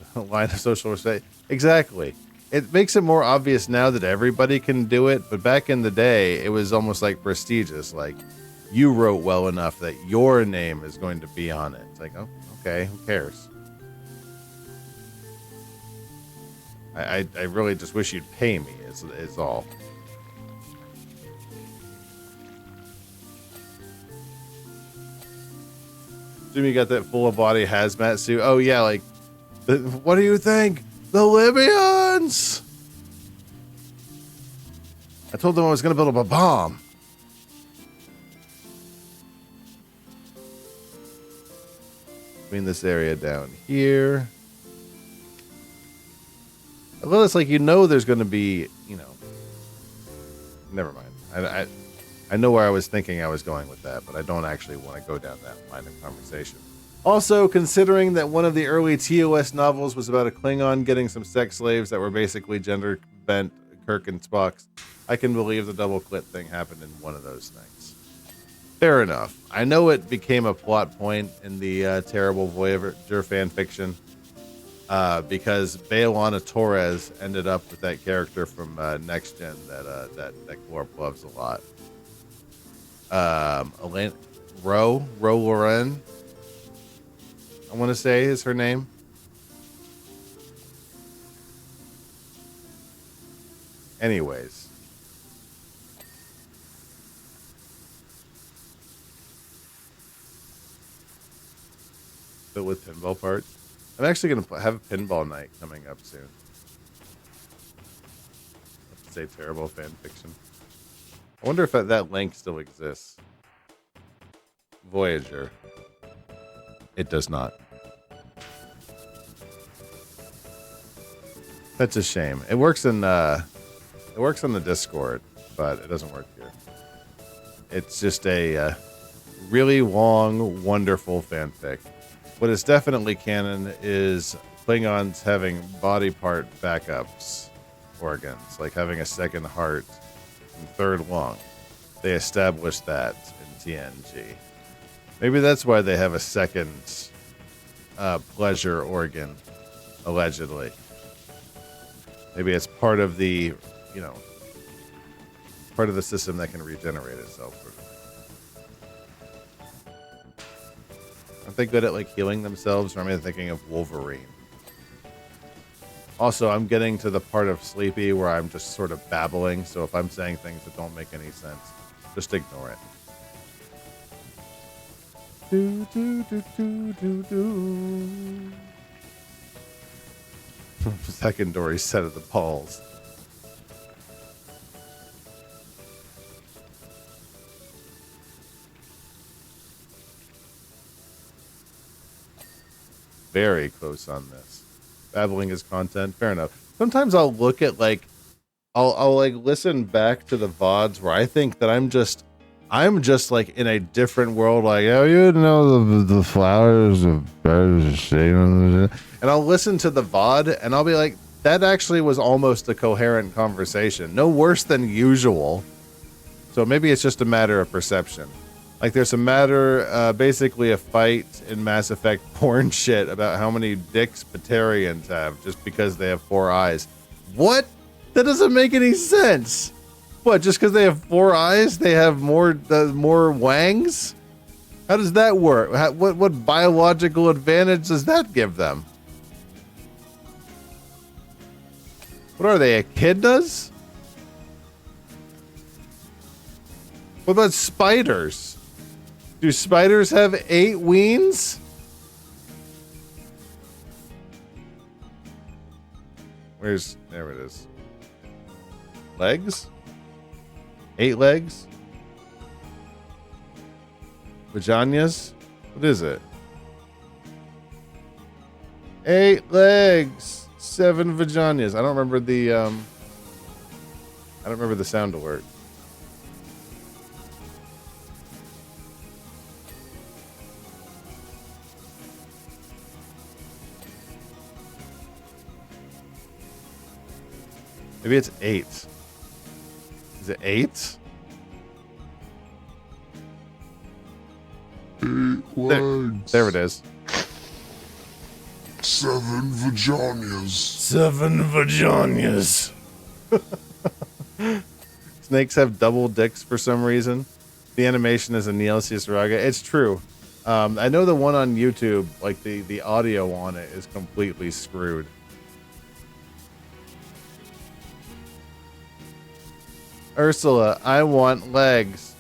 social respect. Exactly. It makes it more obvious now that everybody can do it, but back in the day, it was almost like prestigious. Like, you wrote well enough that your name is going to be on it. It's like, oh, okay, who cares? I really just wish you'd pay me, is all. Jimmy got that full body hazmat suit. Oh, yeah, like, what do you think? The Libyans! I told them I was going to build up a bomb. Between this area down here. Well, it's like, there's going to be, never mind. I know where I was thinking I was going with that, but I don't actually want to go down that line of conversation. Also, considering that one of the early TOS novels was about a Klingon getting some sex slaves that were basically gender bent Kirk and Spock's, I can believe the double clit thing happened in one of those things. Fair enough. I know it became a plot point in the terrible Voyager fan fiction because Bailana Torres ended up with that character from Next Gen that Glorp loves a lot. Elaine, Ro Loren, I want to say is her name. Anyways. But with pinball parts. I'm actually going to have a pinball night coming up soon. Let's say terrible fan fiction. I wonder if that link still exists. Voyager. It does not. That's a shame. It works in the Discord, but it doesn't work here. It's just a really long, wonderful fanfic. What is definitely canon is Klingons having body part backups organs, like having a second heart and third lung. They established that in TNG. Maybe that's why they have a second pleasure organ, allegedly. Maybe it's part of the, part of the system that can regenerate itself. Aren't they good at like healing themselves? Or am I thinking of Wolverine? Also, I'm getting to the part of Sleepy where I'm just sort of babbling. So if I'm saying things that don't make any sense, just ignore it. Do, do, do, do, do, do. Secondary set of the balls. Very close on this. Babbling is content. Fair enough. Sometimes I'll look at I'll like listen back to the VODs where I think that I'm just like in a different world. Like, oh, you know the flowers of birds are shading, and I'll listen to the VOD and I'll be like, that actually was almost a coherent conversation. No worse than usual. So maybe it's just a matter of perception. Like there's a matter, basically a fight in Mass Effect porn shit about how many dicks Batarians have just because they have 4 eyes. What? That doesn't make any sense. What? Just because they have 4 eyes, they have more wangs? How does that work? What biological advantage does that give them? What are they, echidnas? What about spiders? Do spiders have 8 weens? There it is. Legs? 8 legs? Vaginas? What is it? 8 legs, 7 vaginas. I don't remember the sound alert. Maybe it's 8. Is it 8? 8 legs. There it is. 7 vaginas. 7 vaginas. Snakes have double dicks for some reason. The animation is a Neil Cicerraga. It's true. I know the one on YouTube, like the audio on it is completely screwed. Ursula, I want legs.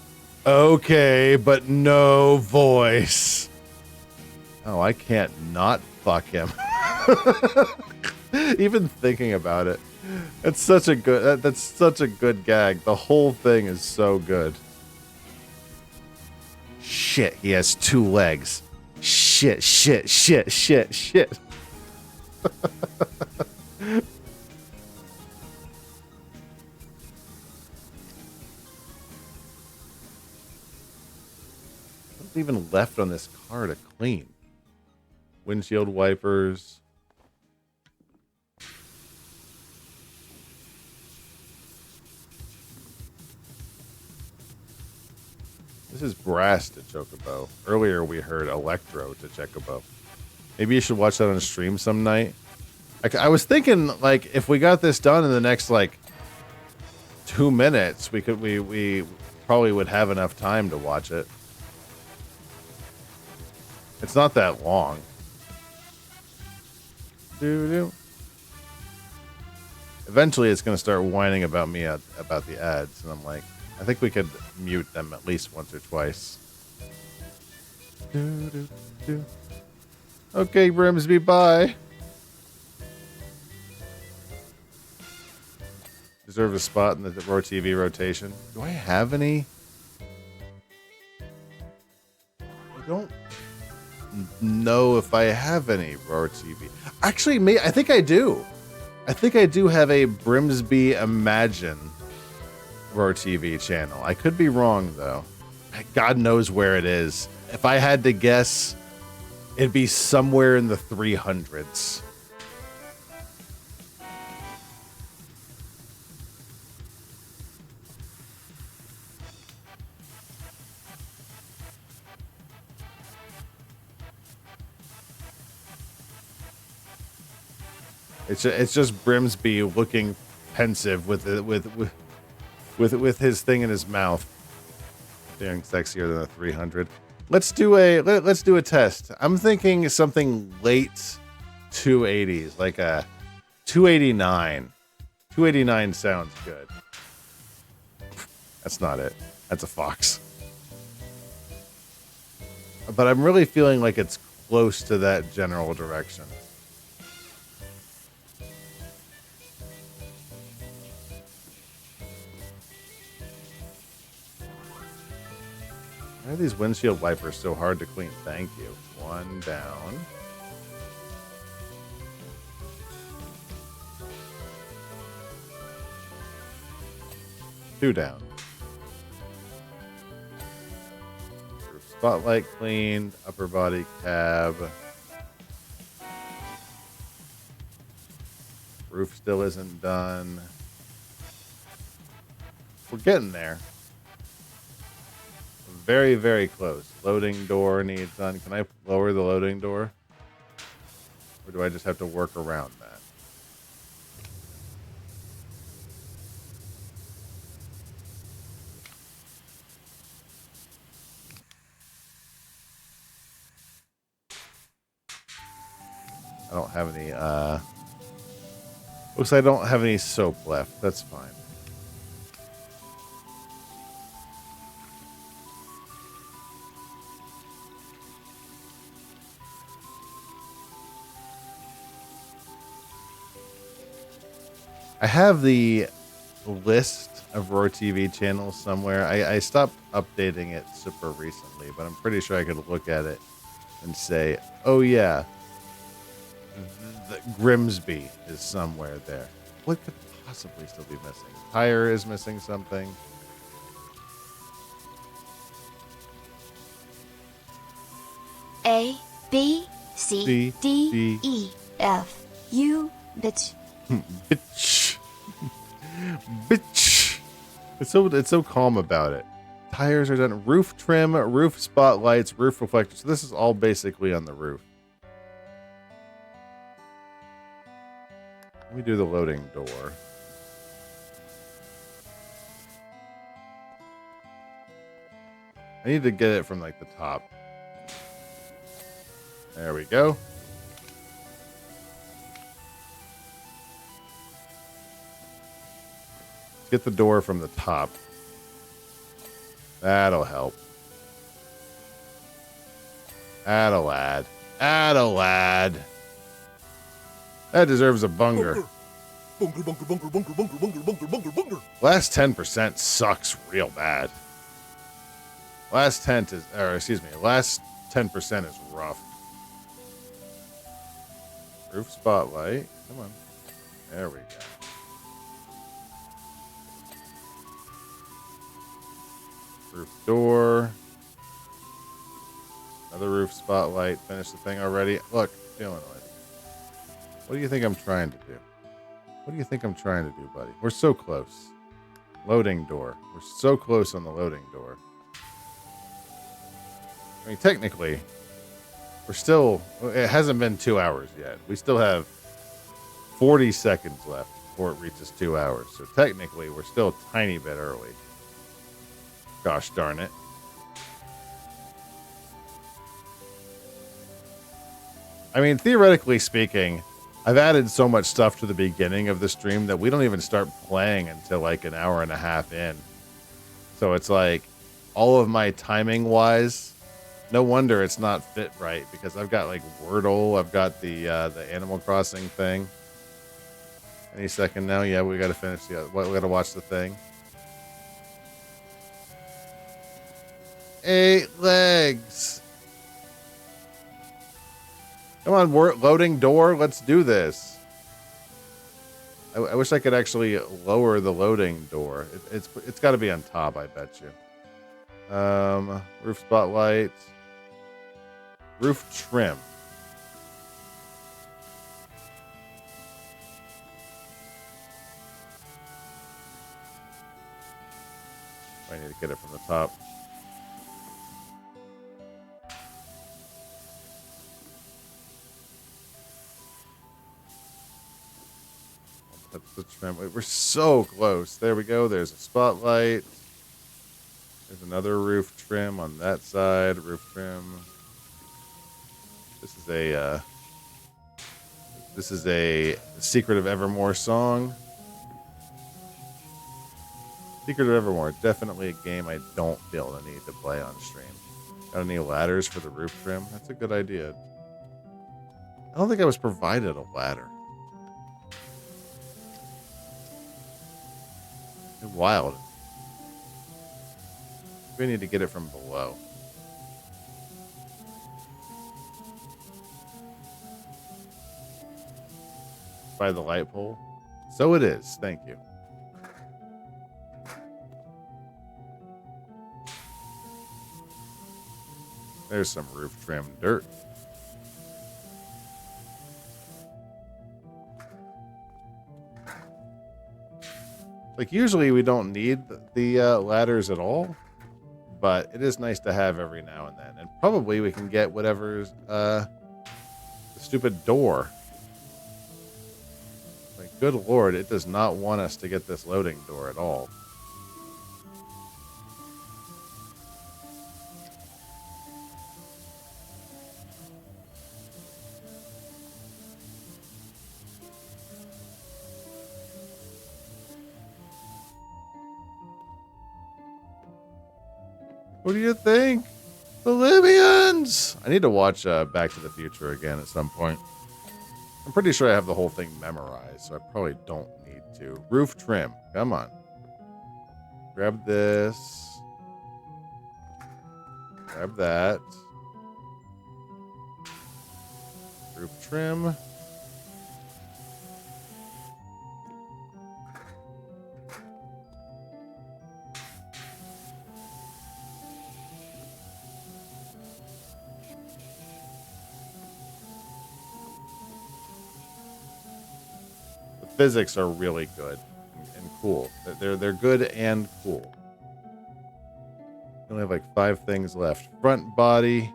Okay, but no voice. Oh, I can't not fuck him. Even thinking about it. That's such a good gag. The whole thing is so good. Shit, he has 2 legs. Shit. What's even left on this car to clean? Windshield wipers. This is brass to Chocobo. Earlier we heard electro to Chocobo. Maybe you should watch that on stream some night. I was thinking, like, if we got this done in the next, like, 2 minutes, we probably would have enough time to watch it. It's not that long. Doo-doo. Eventually, it's going to start whining about me about the ads, and I'm like, I think we could mute them at least once or twice. Doo-doo-doo. Okay, Grimsby, bye. Deserve a spot in the Roar TV rotation. Do I have any? I don't know if I have any Roar TV. Actually, I think I do. I think I do have a Brimsby Imagine Roar TV channel. I could be wrong, though. God knows where it is. If I had to guess, it'd be somewhere in the 300s. It's just Brimsby looking pensive with his thing in his mouth. Feeling sexier than a 300. Let's do a test. I'm thinking something late 280s, like a 289. 289 sounds good. That's not it. That's a fox. But I'm really feeling like it's close to that general direction. Why are these windshield wipers so hard to clean? Thank you. One down. Two down. Roof spotlight cleaned. Upper body cab. Roof still isn't done. We're getting there. Very, very close. Loading door needs done. Can I lower the loading door? Or do I just have to work around that? I don't have any, looks like I don't have any soap left. That's fine. I have the list of Roar TV channels somewhere. I stopped updating it super recently, but I'm pretty sure I could look at it and say, oh yeah, the Grimsby is somewhere there. What could possibly still be missing? Tire is missing something. A, B, C, D, E, F, U, bitch. Bitch. Bitch. It's so calm about it. Tires are done. Roof trim, roof spotlights, roof reflectors. So this is all basically on the roof. Let me do the loading door. I need to get it from like the top. There we go. Get the door from the top. That'll help. That'll add. That'll add. That deserves a bunger. Bunker, bunker, bunker, bunker, bunker, bunker, bunker, bunker, bunker. Last 10% sucks real bad. Last 10 is, or excuse me, last 10% is rough. Roof spotlight. Come on. There we go. Roof door. Another roof spotlight. Finish the thing already. Look, feeling it. What do you think I'm trying to do? What do you think I'm trying to do, buddy? We're so close. Loading door. We're so close on the loading door. I mean, technically, we're still... It hasn't been 2 hours yet. We still have 40 seconds left before it reaches 2 hours. So technically, we're still a tiny bit early. Gosh darn it. I mean, theoretically speaking, I've added so much stuff to the beginning of the stream that we don't even start playing until like an hour and a half in. So it's like all of my timing wise, no wonder it's not fit right because I've got like Wordle, I've got the Animal Crossing thing. Any second now, yeah, we got to finish the other. We got to watch the thing. 8 legs. Come on, loading door. Let's do this. I wish I could actually lower the loading door. It's got to be on top, I bet you. Roof spotlight. Roof trim. I need to get it from the top. That's the trim. Wait, we're so close. There we go. There's a spotlight. There's another roof trim on that side. Roof trim. This is a Secret of Evermore song. Secret of Evermore, definitely a game I don't feel the need to play on stream. Got any ladders for the roof trim? That's a good idea. I don't think I was provided a ladder. Wild. We need to get it from below. By the light pole. So it is. Thank you. There's some roof trim dirt. Like, usually we don't need the ladders at all, but it is nice to have every now and then. And probably we can get whatever's the stupid door. Like, good lord, it does not want us to get this loading door at all. What do you think? The Libyans! I need to watch Back to the Future again at some point. I'm pretty sure I have the whole thing memorized, so I probably don't need to. Roof trim. Come on. Grab this. Grab that. Roof trim. Physics are really good and cool. They're good and cool. We only have like 5 things left. Front body,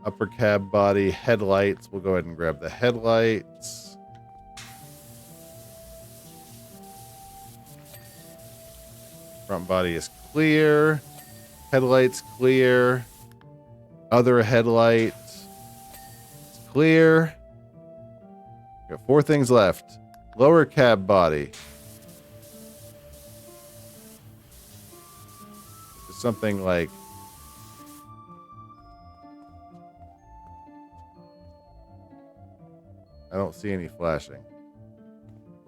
upper cab body, headlights. We'll go ahead and grab the headlights. Front body is clear. Headlights clear. Other headlights. It's clear. Got 4 things left. Lower cab body. Something like... I don't see any flashing.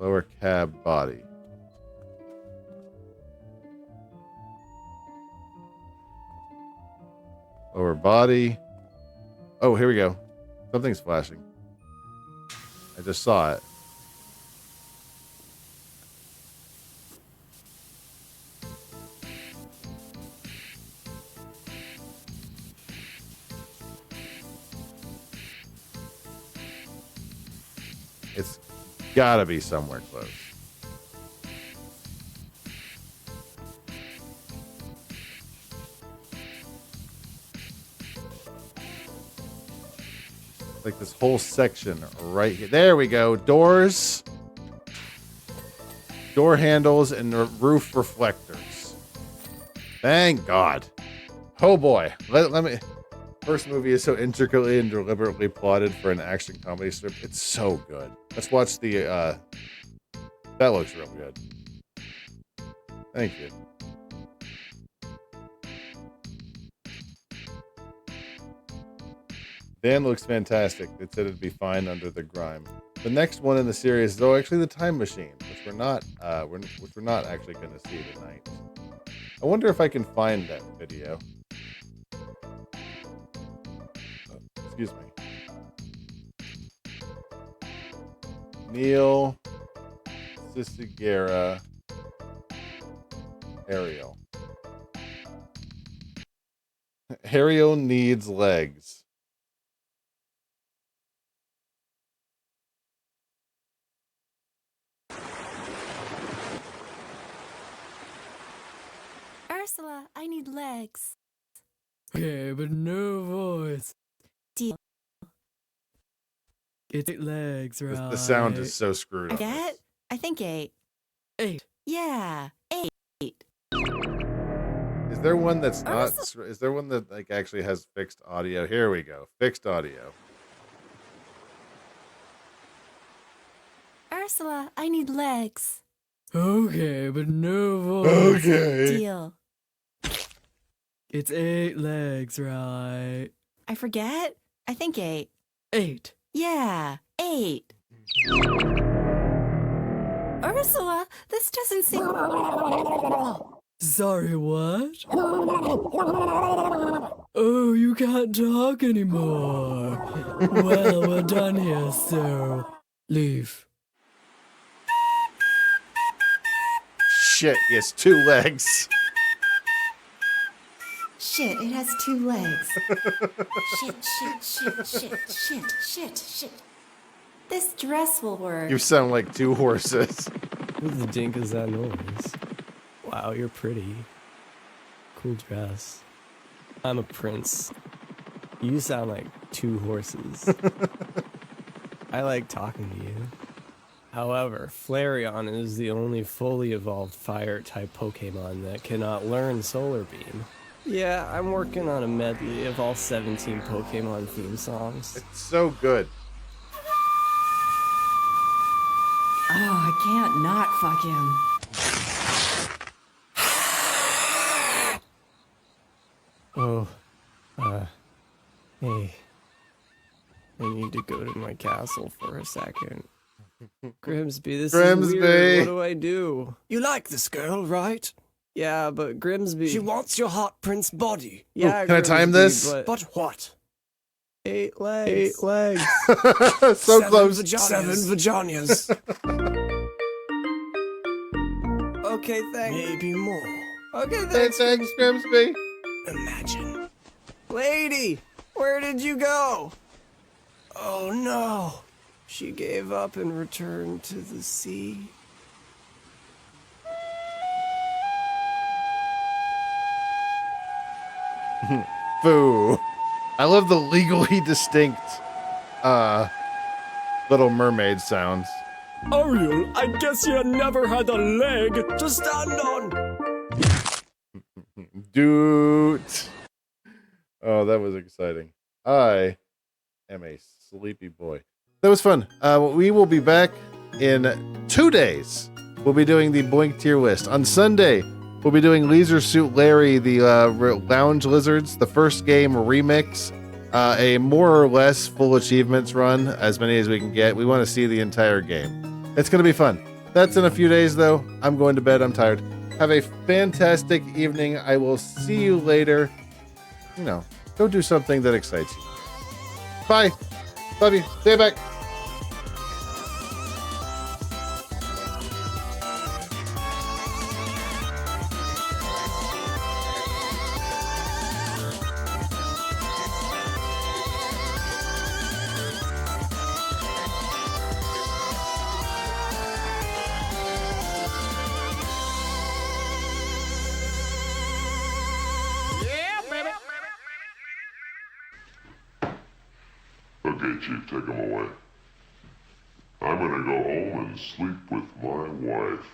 Lower cab body. Lower body. Oh, here we go. Something's flashing. I just saw it. It's gotta be somewhere close. Like this whole section right here. There we go. Doors, door handles, and roof reflectors. Thank God. Oh boy. Let me. First movie is so intricately and deliberately plotted for an action comedy strip. It's so good. Let's watch the. That looks real good. Thank you. Dan looks fantastic. It said it'd be fine under the grime. The next one in the series is actually the Time Machine, which we're not actually going to see tonight. I wonder if I can find that video. Oh, excuse me. Neil Cisigera Ariel. Ariel needs legs. Ursula, I need legs. Okay, but no voice. Deal. It's 8 legs, right? The sound is so screwed up. Forget? I think 8. 8. Yeah, 8. Is there one that's not? Is there one that like actually has fixed audio? Here we go. Fixed audio. Ursula, I need legs. Okay, but no voice. Okay. Deal. It's 8 legs, right? I forget? I think 8. 8. Yeah, 8. Ursula, this doesn't seem... Sorry, what? Oh, you can't talk anymore. Well, we're done here, so leave. Shit, he has 2 legs. Shit, it has 2 legs. Shit. This dress will work. You sound like 2 horses. Who the dink is that noise? Wow, you're pretty. Cool dress. I'm a prince. You sound like 2 horses. I like talking to you. However, Flareon is the only fully evolved fire-type Pokemon that cannot learn Solar Beam. Yeah, I'm working on a medley of all 17 Pokemon theme songs. It's so good. Oh, I can't not fuck him. Oh, hey. I need to go to my castle for a second. Grimsby, this is weird. What do I do? You like this girl, right? Yeah, but Grimsby... She wants your hot prince body. Yeah, can I time this? But what? 8 legs. 8 legs. So close. 7 vaginas. Okay, thanks. Maybe more. Okay, thanks. Thanks, Grimsby. Imagine. Lady, where did you go? Oh no. She gave up and returned to the sea. Boo. I love the legally distinct Little Mermaid sounds. Ariel, I guess you never had a leg to stand on. Dude. Oh, that was exciting. I am a sleepy boy. That was fun. We will be back in 2 days. We'll be doing the Boink tier list. On Sunday, we'll be doing Leisure Suit Larry, the Lounge Lizards, the first game remix, a more or less full achievements run, as many as we can get. We want to see the entire game. It's going to be fun. That's in a few days, though. I'm going to bed. I'm tired. Have a fantastic evening. I will see you later. You know, go do something that excites you. Bye. Love you. See you back. Chief, take him away. I'm gonna go home and sleep with my wife.